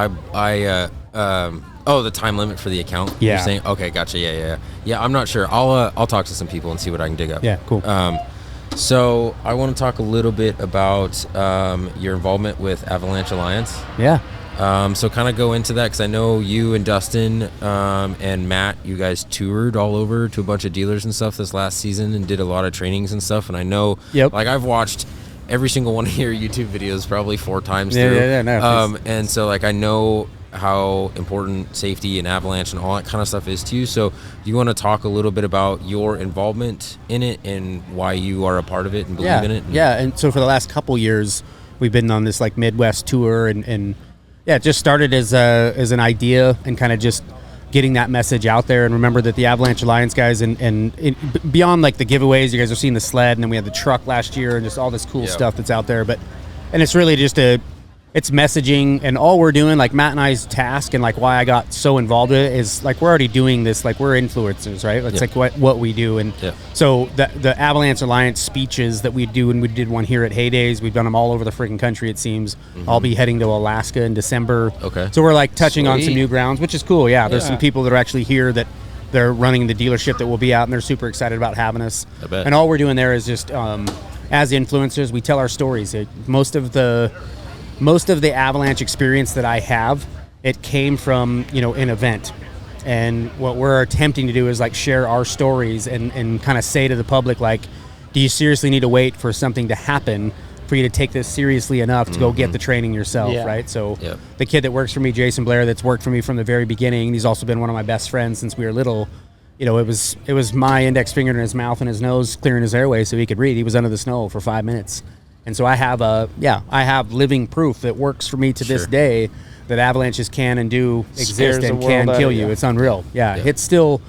the time limit for the account. Yeah. You're saying, okay, gotcha. Yeah. I'm not sure. I'll talk to some people and see what I can dig up. Yeah, cool. So I want to talk a little bit about your involvement with Avalanche Alliance. Yeah. So kind of go into that because I know you and Dustin and Matt, you guys toured all over to a bunch of dealers and stuff this last season and did a lot of trainings and stuff. And I know, like I've watched every single one of your YouTube videos probably 4 times through. No, and so like I know how important safety and avalanche and all that kind of stuff is to you. So do you want to talk a little bit about your involvement in it and why you are a part of it and believe in it? And so for the last couple years, we've been on this like Midwest tour and it just started as an idea and kind of just getting that message out there. And remember that the Avalanche Alliance guys and beyond like the giveaways, you guys are seeing the sled, and then we had the truck last year and just all this cool stuff that's out there. And it's really just it's messaging, and all we're doing, like Matt and I's task and like why I got so involved with it is like we're already doing this, like we're influencers, right? It's like what we do. And so the Avalanche Alliance speeches that we do, and we did one here at Heydays, we've done them all over the freaking country, it seems. I'll be heading to Alaska in December. Okay. So we're like touching on some new grounds, which is cool. There's some people that are actually here that they're running the dealership that will be out, and they're super excited about having us. I bet. And all we're doing there is just as influencers, we tell our stories. Most of the Avalanche experience that I have, it came from, an event. And what we're attempting to do is like share our stories and kind of say to the public, like, do you seriously need to wait for something to happen for you to take this seriously enough to go get the training yourself, right? So the kid that works for me, Jason Blair, that's worked for me from the very beginning, he's also been one of my best friends since we were little. It was my index finger in his mouth and his nose clearing his airway so he could read. He was under the snow for 5 minutes. And so I have living proof that works for me to this day that avalanches can and do exist and can kill you. It's unreal. It still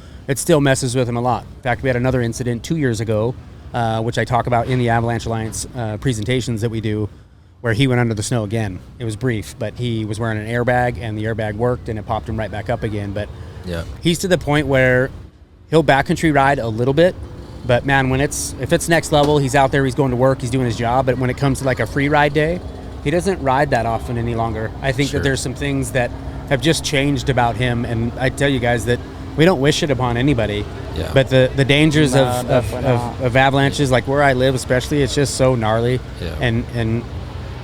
messes with him a lot. In fact, we had another incident 2 years ago, which I talk about in the Avalanche Alliance presentations that we do, where he went under the snow again. It was brief, but he was wearing an airbag, and the airbag worked, and it popped him right back up again. But he's to the point where he'll backcountry ride a little bit. But man, if it's next level, he's out there, he's going to work, he's doing his job. But when it comes to like a free ride day, he doesn't ride that often any longer. I think that there's some things that have just changed about him. And I tell you guys that we don't wish it upon anybody. Yeah. But the dangers of avalanches, like where I live especially, it's just so gnarly. Yeah. And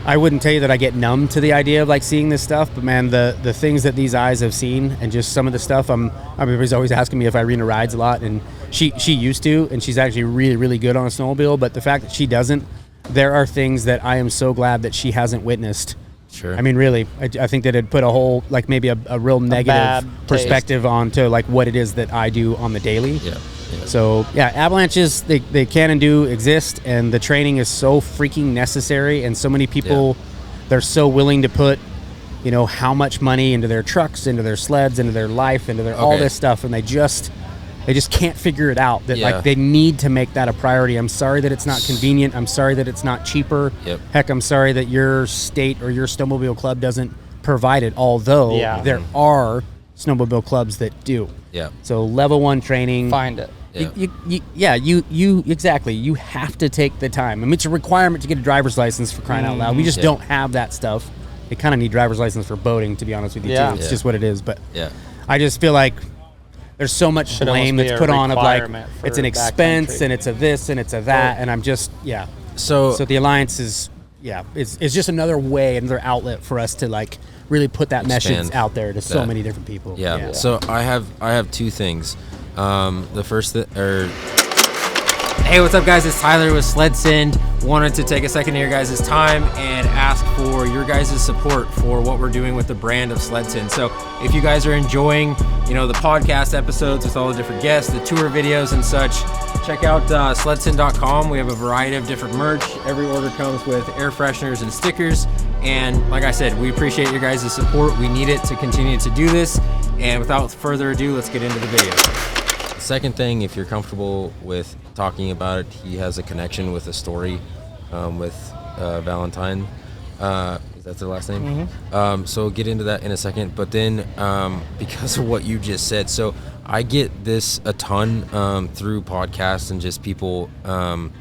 I wouldn't tell you that I get numb to the idea of like seeing this stuff, but man, the things that these eyes have seen and just some of the stuff, everybody's always asking me if Irina rides a lot, and she used to, and she's actually really, really good on a snowmobile, but the fact that she doesn't, there are things that I am so glad that she hasn't witnessed. Sure. I mean, really, I think that it'd put a whole, like maybe a real negative perspective onto like what it is that I do on the daily. Yeah. So avalanches, they can and do exist, and the training is so freaking necessary, and so many people, they're so willing to put, how much money into their trucks, into their sleds, into their life, into their all this stuff, and they just can't figure it out that like they need to make that a priority. I'm sorry that it's not convenient. I'm sorry that it's not cheaper. Yep. Heck, I'm sorry that your state or your snowmobile club doesn't provide it, although there are snowmobile clubs that do. Yeah. So level 1 training. Find it. You exactly. You have to take the time. I mean, it's a requirement to get a driver's license, for crying out loud. We just don't have that stuff. They kind of need driver's license for boating, to be honest with you, too. It's just what it is. But I just feel like there's so much blame that's put on of like, it's an expense and it's a this and it's a that. And I'm just, So the Alliance is, it's just another way, another outlet for us to like really put that message out there to so many different people. Yeah. So I have 2 things. The first Hey, what's up, guys? It's Tyler with SledSend. Wanted to take a second of your guys' time and ask for your guys' support for what we're doing with the brand of SledSend. So if you guys are enjoying, the podcast episodes with all the different guests, the tour videos and such, check out SledSend.com. We have a variety of different merch. Every order comes with air fresheners and stickers. And like I said, we appreciate your guys' support. We need it to continue to do this. And without further ado, let's get into the video. Second thing, if you're comfortable with talking about it, he has a connection with a story with Valentine. Is that their last name? Mm-hmm. So we'll get into that in a second. But then because of what you just said, so I get this a ton through podcasts and just people, and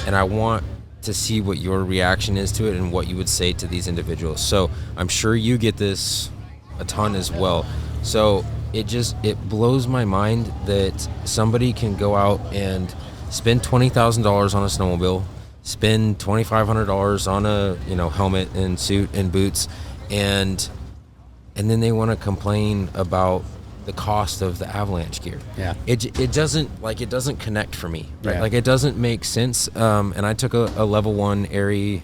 I want to see what your reaction is to it and what you would say to these individuals. So I'm sure you get this a ton as well. So it blows my mind that somebody can go out and spend $20,000 on a snowmobile, spend $2,500 on a helmet and suit and boots, and then they want to complain about the cost of the Avalanche gear. Yeah. It doesn't connect for me. Right? Yeah. Like it doesn't make sense. And I took a level 1 Airy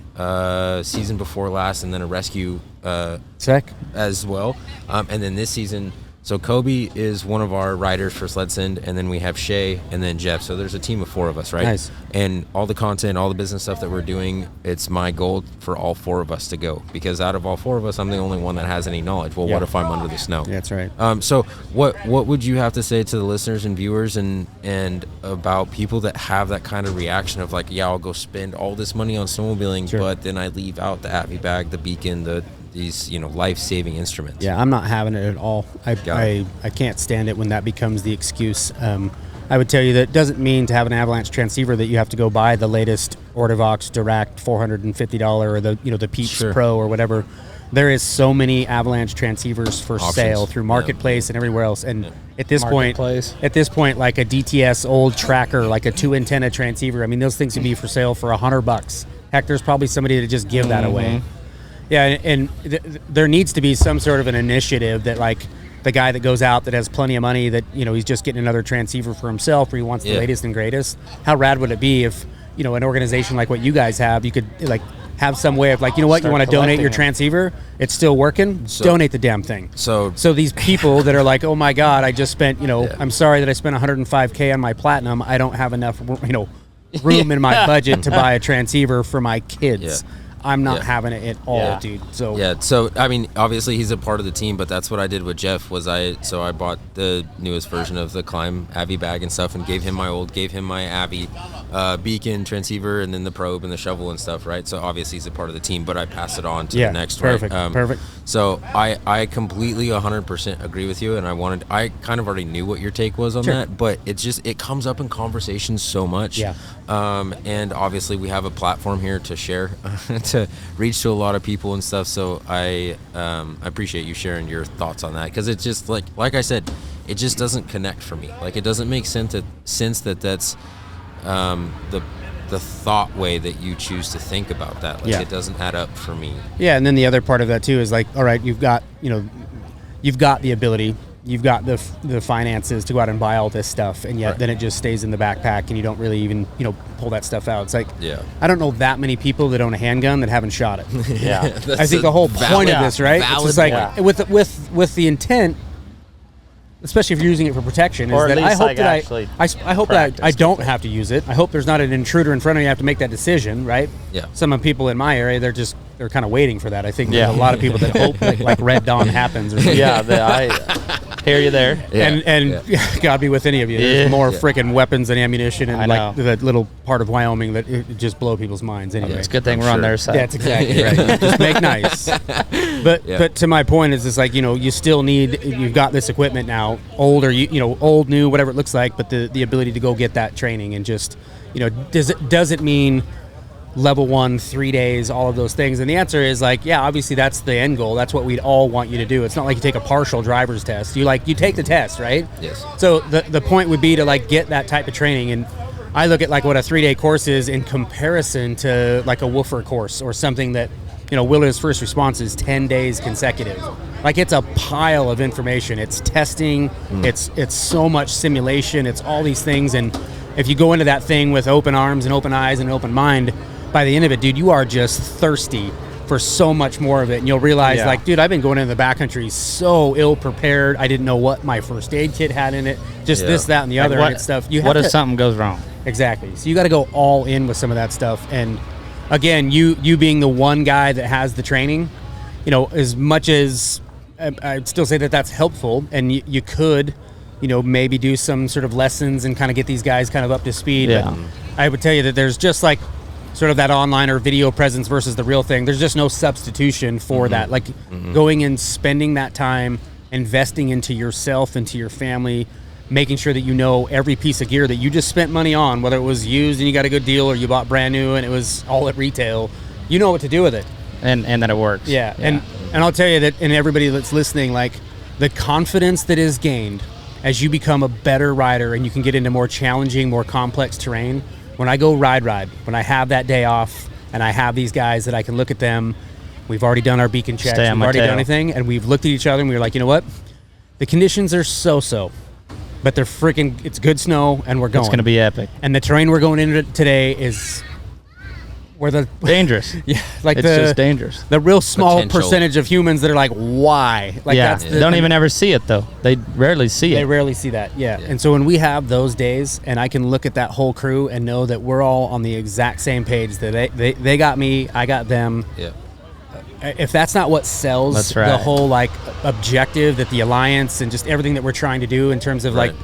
season before last, and then a rescue as well. And then this season. So Kobe is one of our riders for SledSend, and then we have Shay and then Jeff. So there's a team of 4 of us, right? Nice. And all the content, all the business stuff that we're doing, it's my goal for all 4 of us to go, because out of all 4 of us, I'm the only one that has any knowledge. Well, what if I'm under the snow? Yeah, that's right. So what would you have to say to the listeners and viewers and about people that have that kind of reaction of like, I'll go spend all this money on snowmobiling, but then I leave out the Avi bag, the beacon, these life-saving instruments? Yeah, I'm not having it at all. I can't stand it when that becomes the excuse. I would tell you that it doesn't mean to have an Avalanche transceiver that you have to go buy the latest Ortovox Direct $450 or the Peeps Pro or whatever. There is so many Avalanche transceivers for sale through Marketplace and everywhere else. And at this point, like a DTS old tracker, like a 2 antenna transceiver, I mean, those things would be for sale for $100. Heck, there's probably somebody to just give that away. Yeah, and there needs to be some sort of an initiative that, like, the guy that goes out that has plenty of money that, he's just getting another transceiver for himself or he wants the latest and greatest. How rad would it be if, an organization like what you guys have, you could, like, have some way of, like, you want to donate your transceiver? It's still working? Donate the damn thing. So these people that are like, oh, my God, I just spent, I'm sorry that I spent $105K on my Platinum. I don't have enough, room in my budget to buy a transceiver for my kids. I'm not having it at all, dude. So I mean, obviously he's a part of the team, but that's what I did with Jeff. I bought the newest version of the Climb Avi bag and stuff, and gave him my Avi beacon transceiver, and then the probe and the shovel and stuff, right? So obviously he's a part of the team, but I pass it on to the next, perfect, right? Perfect. So I completely 100% agree with you, and I kind of already knew what your take was on that, but it comes up in conversations so much. Yeah. And obviously we have a platform here to share. To reach to a lot of people and stuff, so I appreciate you sharing your thoughts on that, because it's just like I said, it just doesn't connect for me. Like, it doesn't make sense that that's the thought way that you choose to think about that. Like, it doesn't add up for me. Yeah, and then the other part of that too is like, all right, you've got the ability, you've got the finances to go out and buy all this stuff, and yet then it just stays in the backpack and you don't really even pull that stuff out. It's like, I don't know that many people that own a handgun that haven't shot it. I think the whole point of this, right? It's just like with the intent, especially if you're using it for protection, or is that I hope that I don't have to use it. I hope there's not an intruder in front of me. I have to make that decision, right? Yeah. Some of the people in my area, they're kind of waiting for that. I think there's a lot of people that hope that, like, Red Dawn happens or something. I hear you there. And God be with any of you. There's more freaking weapons and ammunition in like that little part of Wyoming that it just blow people's minds anyway. It's a good thing we're on their side. That's exactly right. Just make nice. But to my point is, it's like, you still need, you've got this equipment now, old or old, new, whatever it looks like, but the ability to go get that training and just, does it mean level 1, 3 days, all of those things? And the answer is like, yeah, obviously that's the end goal. That's what we'd all want you to do. It's not like you take a partial driver's test. You take the test, right? Yes. So the point would be to like get that type of training. And I look at like what a 3-day course is in comparison to like a woofer course or something that, Wilderness First Response is 10 days consecutive. Like, it's a pile of information. It's testing. It's so much simulation. It's all these things. And if you go into that thing with open arms and open eyes and an open mind, by the end of it, dude, you are just thirsty for so much more of it. And you'll realize, like, dude, I've been going into the backcountry so ill-prepared. I didn't know what my first aid kit had in it. Just this, that, and the other and stuff. What if something goes wrong? Exactly. So you got to go all in with some of that stuff. And, again, you being the one guy that has the training, as much as I'd still say that that's helpful, and you could, maybe do some sort of lessons and kind of get these guys kind of up to speed. Yeah. But I would tell you that there's just like sort of that online or video presence versus the real thing. There's just no substitution for that. Like going and spending that time, investing into yourself, into your family, making sure that every piece of gear that you just spent money on, whether it was used and you got a good deal or you bought brand new and it was all at retail, you know what to do with it. And that it works. Yeah. And I'll tell you that, and everybody that's listening, like, the confidence that is gained as you become a better rider and you can get into more challenging, more complex terrain. When I go ride, when I have that day off and I have these guys that I can look at them, we've already done our beacon checks, we've already done anything, and we've looked at each other and we were like, you know what? The conditions are so, but they're freaking, it's good snow and we're going. It's going to be epic. And the terrain we're going into today is dangerous. Yeah, like it's just dangerous. The real small percentage of humans that are like, why? Like, that's don't even ever see it though. They rarely see it. They rarely see that. Yeah. And so when we have those days, and I can look at that whole crew and know that we're all on the exact same page, that they got me, I got them. Yeah. If that's not what sells the whole like objective that the Alliance and just everything that we're trying to do in terms of like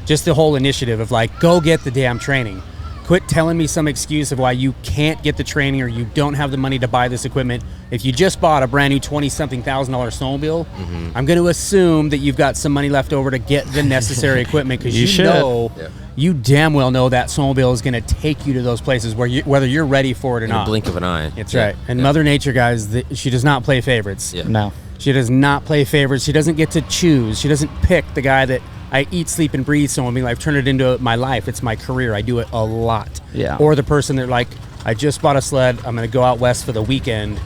just the whole initiative of like, go get the damn training. Quit telling me some excuse of why you can't get the training or you don't have the money to buy this equipment. If you just bought a brand new $20-something thousand snowmobile, I'm going to assume that you've got some money left over to get the necessary equipment, because you damn well know that snowmobile is going to take you to those places whether you're ready for it or not. In a blink of an eye. That's right. And Mother Nature, guys, she does not play favorites. Yeah. No. She does not play favorites. She doesn't get to choose. She doesn't pick the guy that I eat, sleep, and breathe snowmobiling. I've turned it into my life. It's my career. I do it a lot. Yeah. Or the person that like, I just bought a sled. I'm going to go out west for the weekend.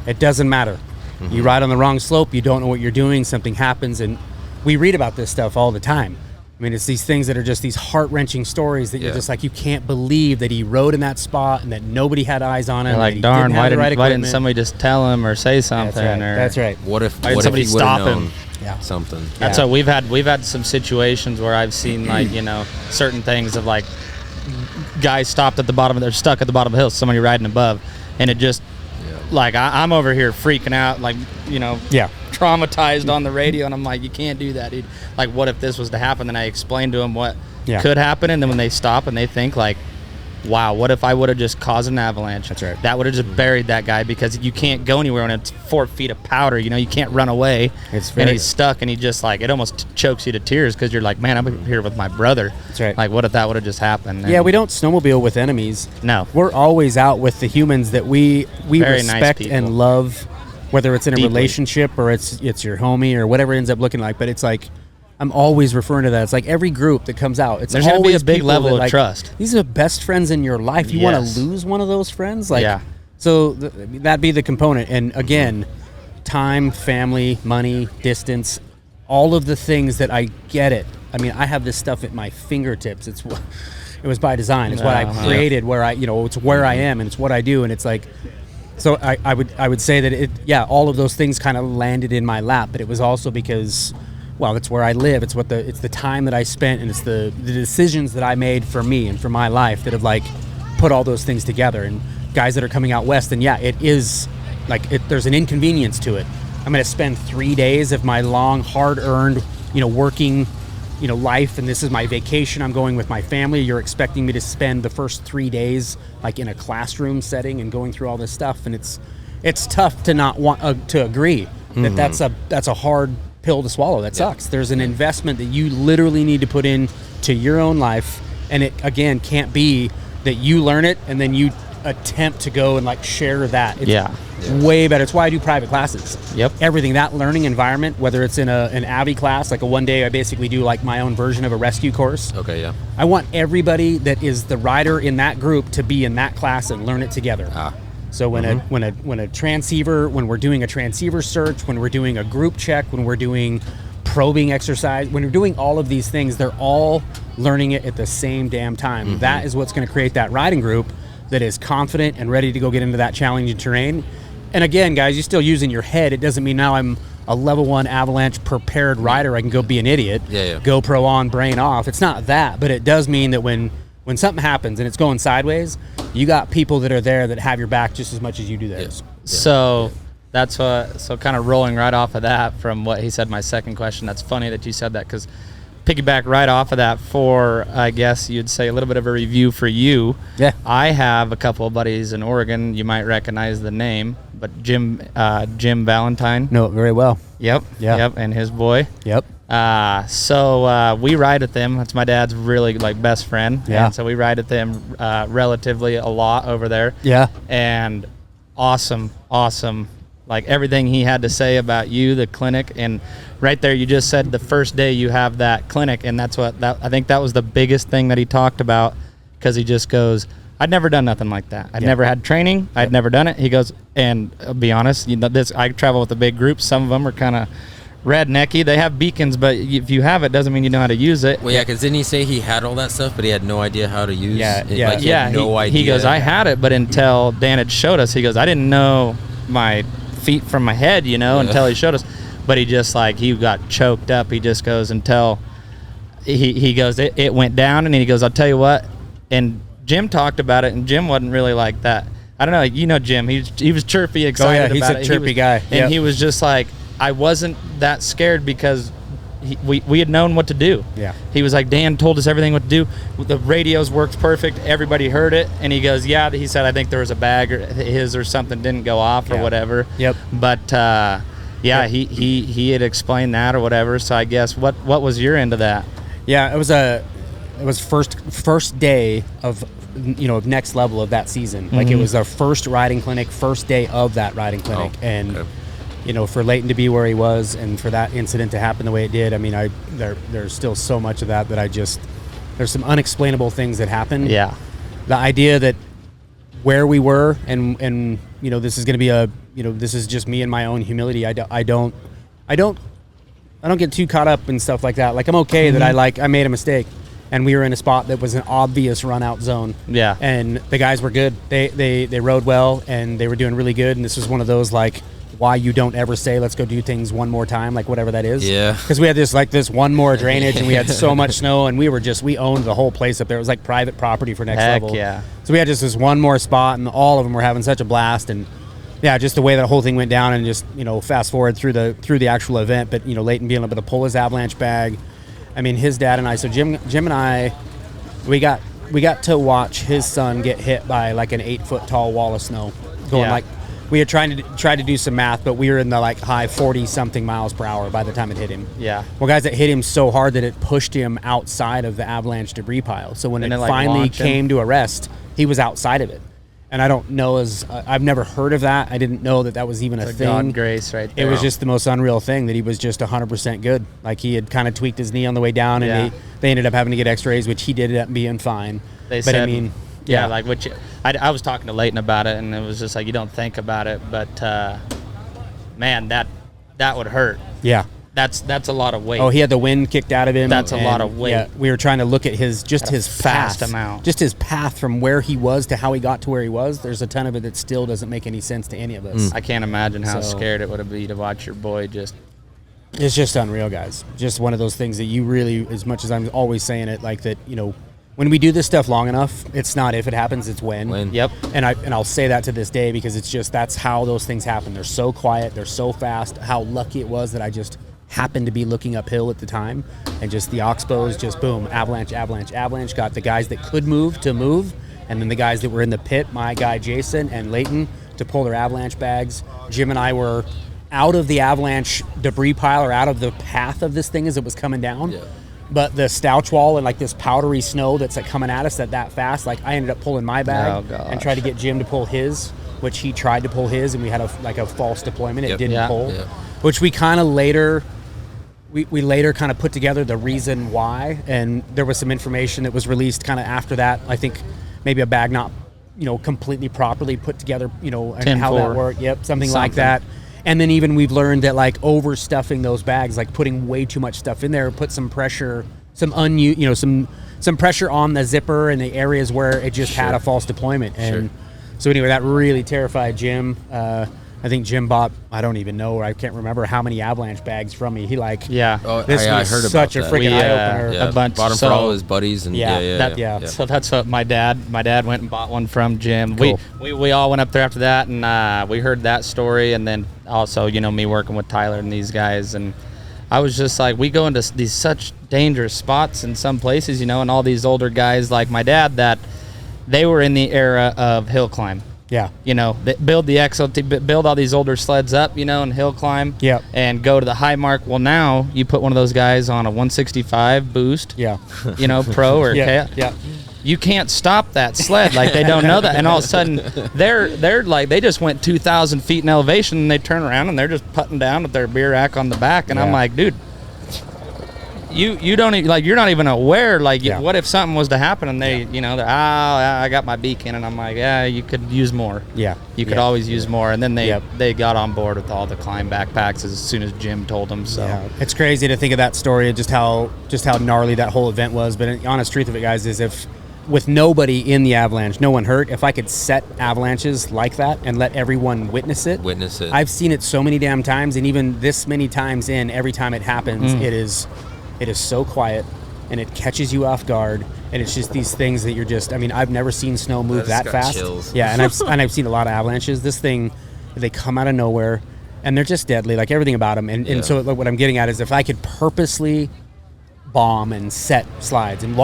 It doesn't matter. You ride on the wrong slope. You don't know what you're doing. Something happens. And we read about this stuff all the time. I mean, it's these things that are just these heart-wrenching stories that you're just like, you can't believe that he rode in that spot and that nobody had eyes on him. You're like, darn, why didn't somebody just tell him or say something? That's right. What if somebody stop him? Something. That's what we've had some situations where I've seen like, certain things of like guys stopped at the bottom, they're stuck at the bottom of the hill, somebody riding above, and it just like I'm over here freaking out, like, traumatized on the radio, and I'm like, you can't do that, dude. Like, what if this was to happen? Then I explained to them what could happen, and then when they stop and they think like, wow, what if I would have just caused an avalanche? That's right. That would have just buried that guy, because you can't go anywhere when it's 4 feet of powder. You can't run away. And he's stuck, and he just like, it almost chokes you to tears, because you're like, man, I'm here with my brother. That's right. Like, what if that would have just happened? And we don't snowmobile with enemies. No. We're always out with the humans that we respect and love, whether it's in a relationship or it's your homie or whatever it ends up looking like. But it's like, I'm always referring to that. It's like every group that comes out, there's going to be a big level of trust. These are the best friends in your life. You want to lose one of those friends? So that'd be the component. And again, time, family, money, distance, all of the things that I get it. I mean, I have this stuff at my fingertips. It was by design. It's what I created, where it's where I am and it's what I do. And it's like, so I would say that all of those things kind of landed in my lap, but it was also because, well, it's where I live. It's the time that I spent, and it's the decisions that I made for me and for my life that have like put all those things together. And guys that are coming out west, and it is like there's an inconvenience to it. I'm going to spend 3 days of my long, hard-earned, working, life, and this is my vacation. I'm going with my family. You're expecting me to spend the first 3 days like in a classroom setting and going through all this stuff, and it's tough to not want to agree. that's a hard pill to swallow. That sucks. There's an investment that you literally need to put in to your own life, and it again can't be that you learn it and then you attempt to go and like share that. It's way better. It's why I do private classes. Everything, that learning environment, whether it's in an Avi class, like a one day I basically do like my own version of a rescue course. I want everybody that is the rider in that group to be in that class and learn it together. So when a transceiver, when we're doing a transceiver search, when we're doing a group check, when we're doing probing exercise, when we're doing all of these things, they're all learning it at the same damn time. That is what's going to create that riding group that is confident and ready to go get into that challenging terrain. And again, guys, you're still using your head. It doesn't mean now I'm a level 1 Avalanche prepared rider. I can go be an idiot, GoPro on, brain off. It's not that, but it does mean that when something happens and it's going sideways, you got people that are there that have your back just as much as you do theirs. So that's so kind of rolling right off of that from what he said, my second question. That's funny that you said that, because piggyback right off of that for, I guess you'd say, a little bit of a review for you. I have a couple of buddies in Oregon. You might recognize the name, but Jim Valentine. Know it very well. Yep. And his boy. Yep. So we ride with them. That's my dad's really like best friend. Yeah. And so we ride with them relatively a lot over there. Yeah. And awesome. Like everything he had to say about you, the clinic, and right there you just said the first day you have that clinic, and I think that was the biggest thing that he talked about, because he just goes, I'd never done nothing like that. I'd never had training. I'd never done it. He goes, and I'll be honest, I travel with a big group. Some of them are kind of rednecky. They have beacons, but if you have it, doesn't mean you know how to use it. Well, yeah, because didn't he say he had all that stuff, but he had no idea how to use it? He had no idea. He goes, I had it, but until Dan had showed us, he goes, I didn't know my feet from my head, until he showed us. But he just he got choked up. He just goes until he goes, it went down, and he goes, I'll tell you what. And Jim talked about it, and Jim wasn't really like that. I don't know, Jim, he was chirpy, excited about it. He's a chirpy guy. And he was just like, I wasn't that scared because we had known what to do. He was like, Dan told us everything what to do. The radios worked perfect. Everybody heard it. And he goes, he said, I think there was a bag or his or something didn't go off or whatever. But he had explained that or whatever. So I guess what was your end of that? It was first day of next level of that season. Like it was our first riding clinic, first day of that riding clinic. For Leighton to be where he was and for that incident to happen the way it did, I mean, there's still so much of that there's some unexplainable things that happened. The idea that where we were and this is going to be this is just me and my own humility. I don't get too caught up in stuff like that. Like I'm okay that I made a mistake and we were in a spot that was an obvious run out zone. And the guys were good. They rode well and they were doing really good. And this was one of those why you don't ever say let's go do things one more time, like whatever that is. Because we had this one more drainage and we had so much snow and we owned the whole place up there. It was like private property for next level. So we had just this one more spot and all of them were having such a blast, and just the way that whole thing went down, and just fast forward through the actual event. But Leighton being able to pull his Avalanche bag, I mean his dad and I, so Jim and I, we got to watch his son get hit by like an 8-foot tall wall of snow going we had tried to do some math, but we were in the high 40-something miles per hour by the time it hit him. Well, guys, it hit him so hard that it pushed him outside of the avalanche debris pile. So when it finally came to a rest, he was outside of it. And I don't know, I've never heard of that. I didn't know that was even a thing. God grace right there. It was just the most unreal thing that he was just 100% good. Like he had kind of tweaked his knee on the way down, and they ended up having to get x-rays, which he did end up being fine. I was talking to Leighton about it, and it was just you don't think about it, but man, that would hurt. That's a lot of weight. Oh, he had the wind kicked out of him. That's a lot of weight. Yeah, we were trying to look at his path, just his path from where he was to how he got to where he was. There's a ton of it that still doesn't make any sense to any of us. I can't imagine how scared it would be to watch your boy just. It's just unreal, guys. Just one of those things that you really, as much as I'm always saying it, when we do this stuff long enough, it's not if it happens, it's when. Yep. And I'll say that to this day, because it's just, that's how those things happen. They're so quiet, they're so fast. How lucky it was that I just happened to be looking uphill at the time, and just the oxbows, just boom, avalanche, got the guys that could move to move, and then the guys that were in the pit, my guy Jason and Leighton, to pull their avalanche bags. Jim and I were out of the avalanche debris pile or out of the path of this thing as it was coming down. Yeah. But the stouch wall and like this powdery snow that's like coming at us that fast, like I ended up pulling my bag and tried to get Jim to pull his, which he tried to pull his, and we had a false deployment. It didn't pull, which we kind of later. We later kind of put together the reason why, and there was some information that was released kind of after that. I think maybe a bag not, completely properly put together, and how that worked. Yep, something like that. And then even we've learned that like overstuffing those bags, like putting way too much stuff in there, put some pressure, some pressure on the zipper and the areas where it just had a false deployment. And so anyway, that really terrified Jim. I think Jim bought, I don't even know, or I can't remember how many Avalanche bags from me. He like, I heard such about a freaking eye-opener. Yeah. A bunch. Bought them for all his buddies. And So that's what my dad went and bought one from Jim. Cool. We all went up there after that, and we heard that story, and then also, me working with Tyler and these guys, and I was just like, we go into these such dangerous spots in some places, and all these older guys like my dad, that they were in the era of hill climb. Yeah. They build the XLT, build all these older sleds up, and hill climb. Yeah. And go to the high mark. Well, now you put one of those guys on a 165 boost. Yeah. Pro or yeah. You can't stop that sled. Like, they don't know that. And all of a sudden, they're like, they just went 2,000 feet in elevation, and they turn around and they're just putting down with their beer rack on the back. And I'm like, dude, you don't even, like, you're not even aware, like, what if something was to happen and they, I got my beacon, and I'm like, you could use more. Yeah. You could always use more. And then they got on board with all the climb backpacks as soon as Jim told them. So it's crazy to think of that story, just how gnarly that whole event was. But the honest truth of it, guys, is if with nobody in the avalanche, no one hurt, if I could set avalanches like that and let everyone witness it. I've seen it so many damn times, and even this many times in, every time it happens, it is so quiet, and it catches you off guard, and it's just these things that you're just, I've never seen snow move that fast. Chills. Yeah, and I've seen a lot of avalanches. This thing, they come out of nowhere, and they're just deadly, like everything about them. And so what I'm getting at is, if I could purposely bomb and set slides and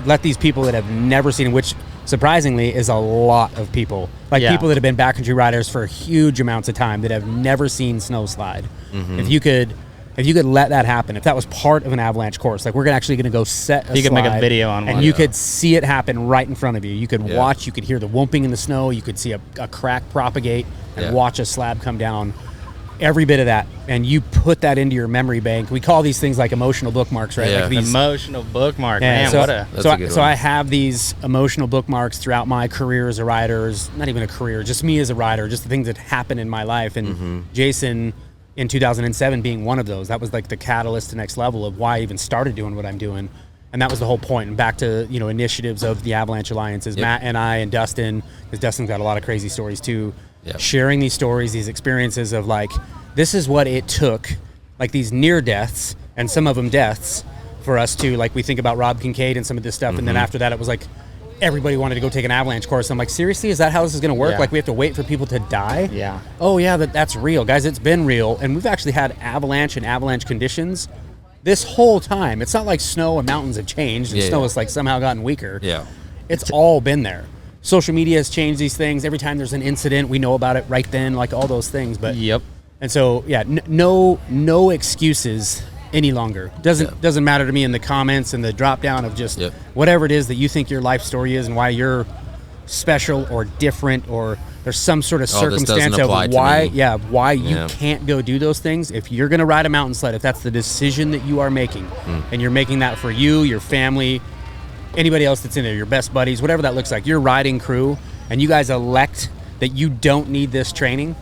let these people that have never seen, which surprisingly is a lot of people, people that have been backcountry riders for huge amounts of time that have never seen snow slide. If you could let that happen, if that was part of an avalanche course, like we're actually going to go set a slide. You could make a video on one. And you could see it happen right in front of you. You could watch, you could hear the whooping in the snow, you could see a crack propagate and watch a slab come down. Every bit of that. And you put that into your memory bank. We call these things like emotional bookmarks, right? Yeah. Like these, emotional bookmark, man. So I have these emotional bookmarks throughout my career as a rider, not even a career, just me as a rider, just the things that happen in my life. And Jason, in 2007 being one of those, that was like the catalyst to next level of why I even started doing what I'm doing. And that was the whole point. And back to, initiatives of the Avalanche Alliance is Matt and I and Dustin, because Dustin's got a lot of crazy stories too, sharing these stories, these experiences of like, this is what it took, like these near deaths and some of them deaths, for us to, like, we think about Rob Kincaid and some of this stuff. And then after that, it was like, everybody wanted to go take an avalanche course. I'm like, seriously, is that how this is going to work? Yeah. Like, we have to wait for people to die? Yeah. Oh yeah, that's real. Guys, it's been real. And we've actually had avalanche and avalanche conditions this whole time. It's not like snow and mountains have changed and snow has like somehow gotten weaker. Yeah. It's all been there. Social media has changed these things. Every time there's an incident, we know about it right then, like all those things. But and so no excuses any longer. Doesn't matter to me in the comments and the drop down of just whatever it is that you think your life story is and why you're special or different, or there's some sort of circumstance of why you can't go do those things. If you're going to ride a mountain sled, if that's the decision that you are making, and you're making that for you, your family, anybody else that's in there, your best buddies, whatever that looks like, your riding crew, and you guys elect that you don't need this training,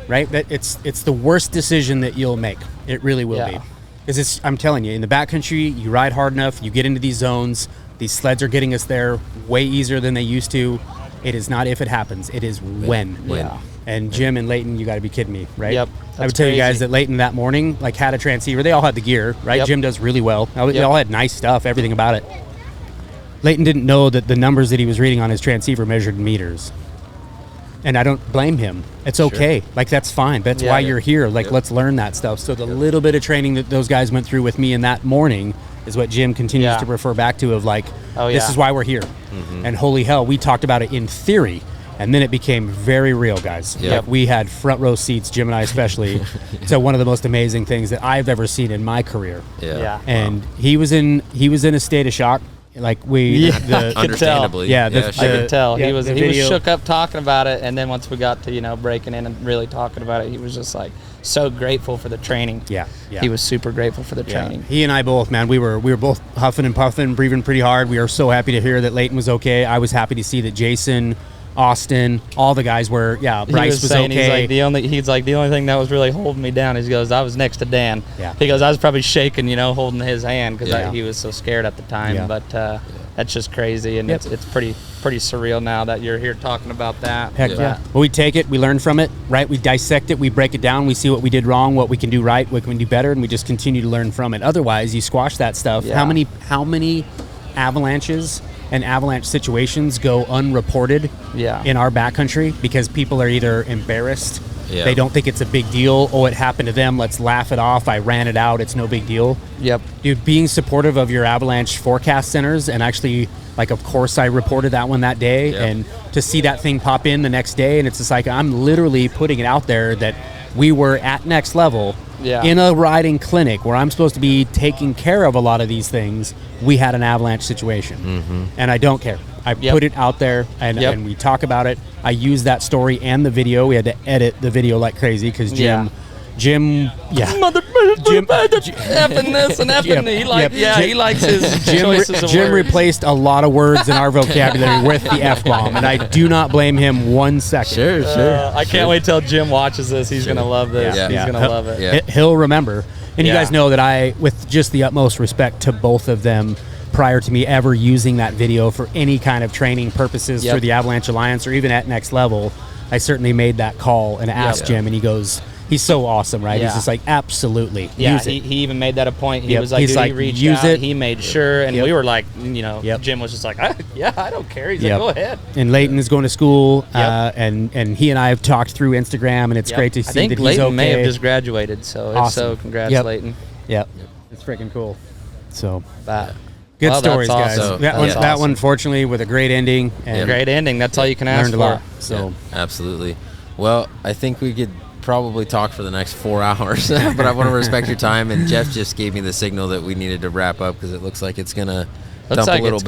right? That it's the worst decision that you'll make. It really will be. Because I'm telling you, in the backcountry, you ride hard enough, you get into these zones, these sleds are getting us there way easier than they used to. It is not if it happens, it is when. And Jim and Leighton, you got to be kidding me, right? Yep. I would tell you guys that Leighton that morning, like, had a transceiver. They all had the gear, right? Yep. Jim does really well. They all had nice stuff, everything about it. Leighton didn't know that the numbers that he was reading on his transceiver measured meters. And I don't blame him. It's okay. Like, that's fine. That's why you're here. Like, let's learn that stuff. So the little bit of training that those guys went through with me in that morning is what Jim continues to refer back to, of like, this is why we're here. And holy hell, we talked about it in theory. And then it became very real, guys. Yep. Like, we had front row seats, Jim and I especially, to one of the most amazing things that I've ever seen in my career. Yeah. And he was in a state of shock. Like understandably. Yeah, I could tell. Yeah, he was video. shook up talking about it, and then once we got to breaking in and really talking about it, he was just like so grateful for the training. Yeah. He was super grateful for the training. He and I both, man, we were both huffing and puffing, breathing pretty hard. We were so happy to hear that Leighton was okay. I was happy to see that Jason, Austin, all the guys were. Yeah, Bryce was okay. He's like the only thing that was really holding me down is he goes, I was next to Dan. Yeah. He goes, I was probably shaking, holding his hand because he was so scared at the time. Yeah. But that's just crazy, and it's pretty surreal now that you're here talking about that. Heck yeah. Well, we take it, we learn from it, right? We dissect it, we break it down, we see what we did wrong, what we can do right, what we can do better, and we just continue to learn from it. Otherwise, you squash that stuff. Yeah. How many avalanches and avalanche situations go unreported in our backcountry because people are either embarrassed, they don't think it's a big deal, it happened to them, let's laugh it off, I ran it out, it's no big deal. Yep. Dude, being supportive of your avalanche forecast centers, and actually, like, of course I reported that one that day, and to see that thing pop in the next day, and it's just like, I'm literally putting it out there that we were at Next Level in a riding clinic where I'm supposed to be taking care of a lot of these things. We had an avalanche situation, and I don't care. I put it out there, and we talk about it. I use that story and the video. We had to edit the video like crazy because Jim, effing this and effing he likes his choices of Jim words. replaced a lot of words in our vocabulary with the F-bomb, and I do not blame him 1 second. Sure. I can't wait till Jim watches this. He's gonna love this. Yeah. He's gonna love it. Yeah. He'll remember. And you guys know that I, with just the utmost respect to both of them, prior to me ever using that video for any kind of training purposes through the Avalanche Alliance or even at Next Level, I certainly made that call and asked Jim, and he goes, he's so awesome, right? He's just like, absolutely, use it. He even made that a point. He was like, he's like, he reached use out, it. he made sure, and we were like, Jim was just like, I don't care. He's like, go ahead. And Leighton is going to school, and he and I have talked through Instagram, and it's great to see that he's Leighton okay. may have just graduated, so Awesome. so congrats, Leighton. Yep. It's freaking cool. So That. good Well, stories, that's guys. awesome. That one, fortunately, with a great ending. And Great ending. That's all you can ask learned a for. lot. So absolutely. Well, I think we could probably talk for the next 4 hours, but I want to respect your time. And Jeff just gave me the signal that we needed to wrap up because it looks like it's gonna dump a little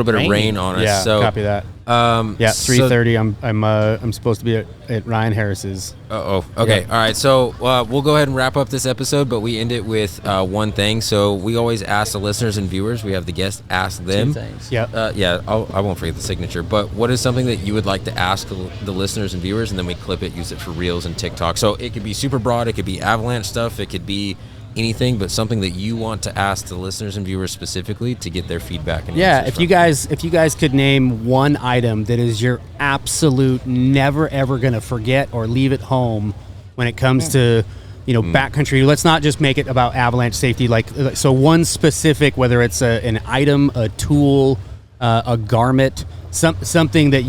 bit of rain on us. Yeah, so copy that. 3:30. I'm supposed to be at Ryan Harris's. Okay. All right. So we'll go ahead and wrap up this episode, but we end it with one thing. So we always ask the listeners and viewers. We have the guests ask them. 2 things. I won't forget the signature. But what is something that you would like to ask the listeners and viewers, and then we clip it, use it for Reels and TikTok. So it could be super broad. It could be avalanche stuff. It could be anything, but something that you want to ask the listeners and viewers specifically to get their feedback. And if you guys could name one item that is your absolute never ever gonna forget or leave at home when it comes to backcountry. Let's not just make it about avalanche safety. So one specific, whether it's an item, a tool, a garment, something that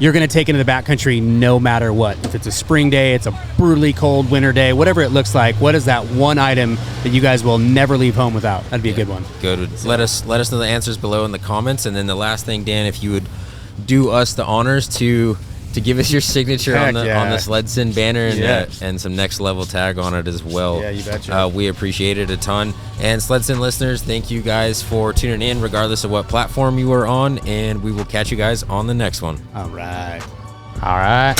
you're going to take into the backcountry no matter what. If it's a spring day, it's a brutally cold winter day, whatever it looks like, what is that one item that you guys will never leave home without? That'd be a good one. Good. Let us know the answers below in the comments. And then the last thing, Dan, if you would do us the honors to give us your signature on the SledSend banner and some Next Level tag on it as well. Yeah, you betcha. We appreciate it a ton. And SledSend listeners, thank you guys for tuning in regardless of what platform you are on, and we will catch you guys on the next one. All right. All right.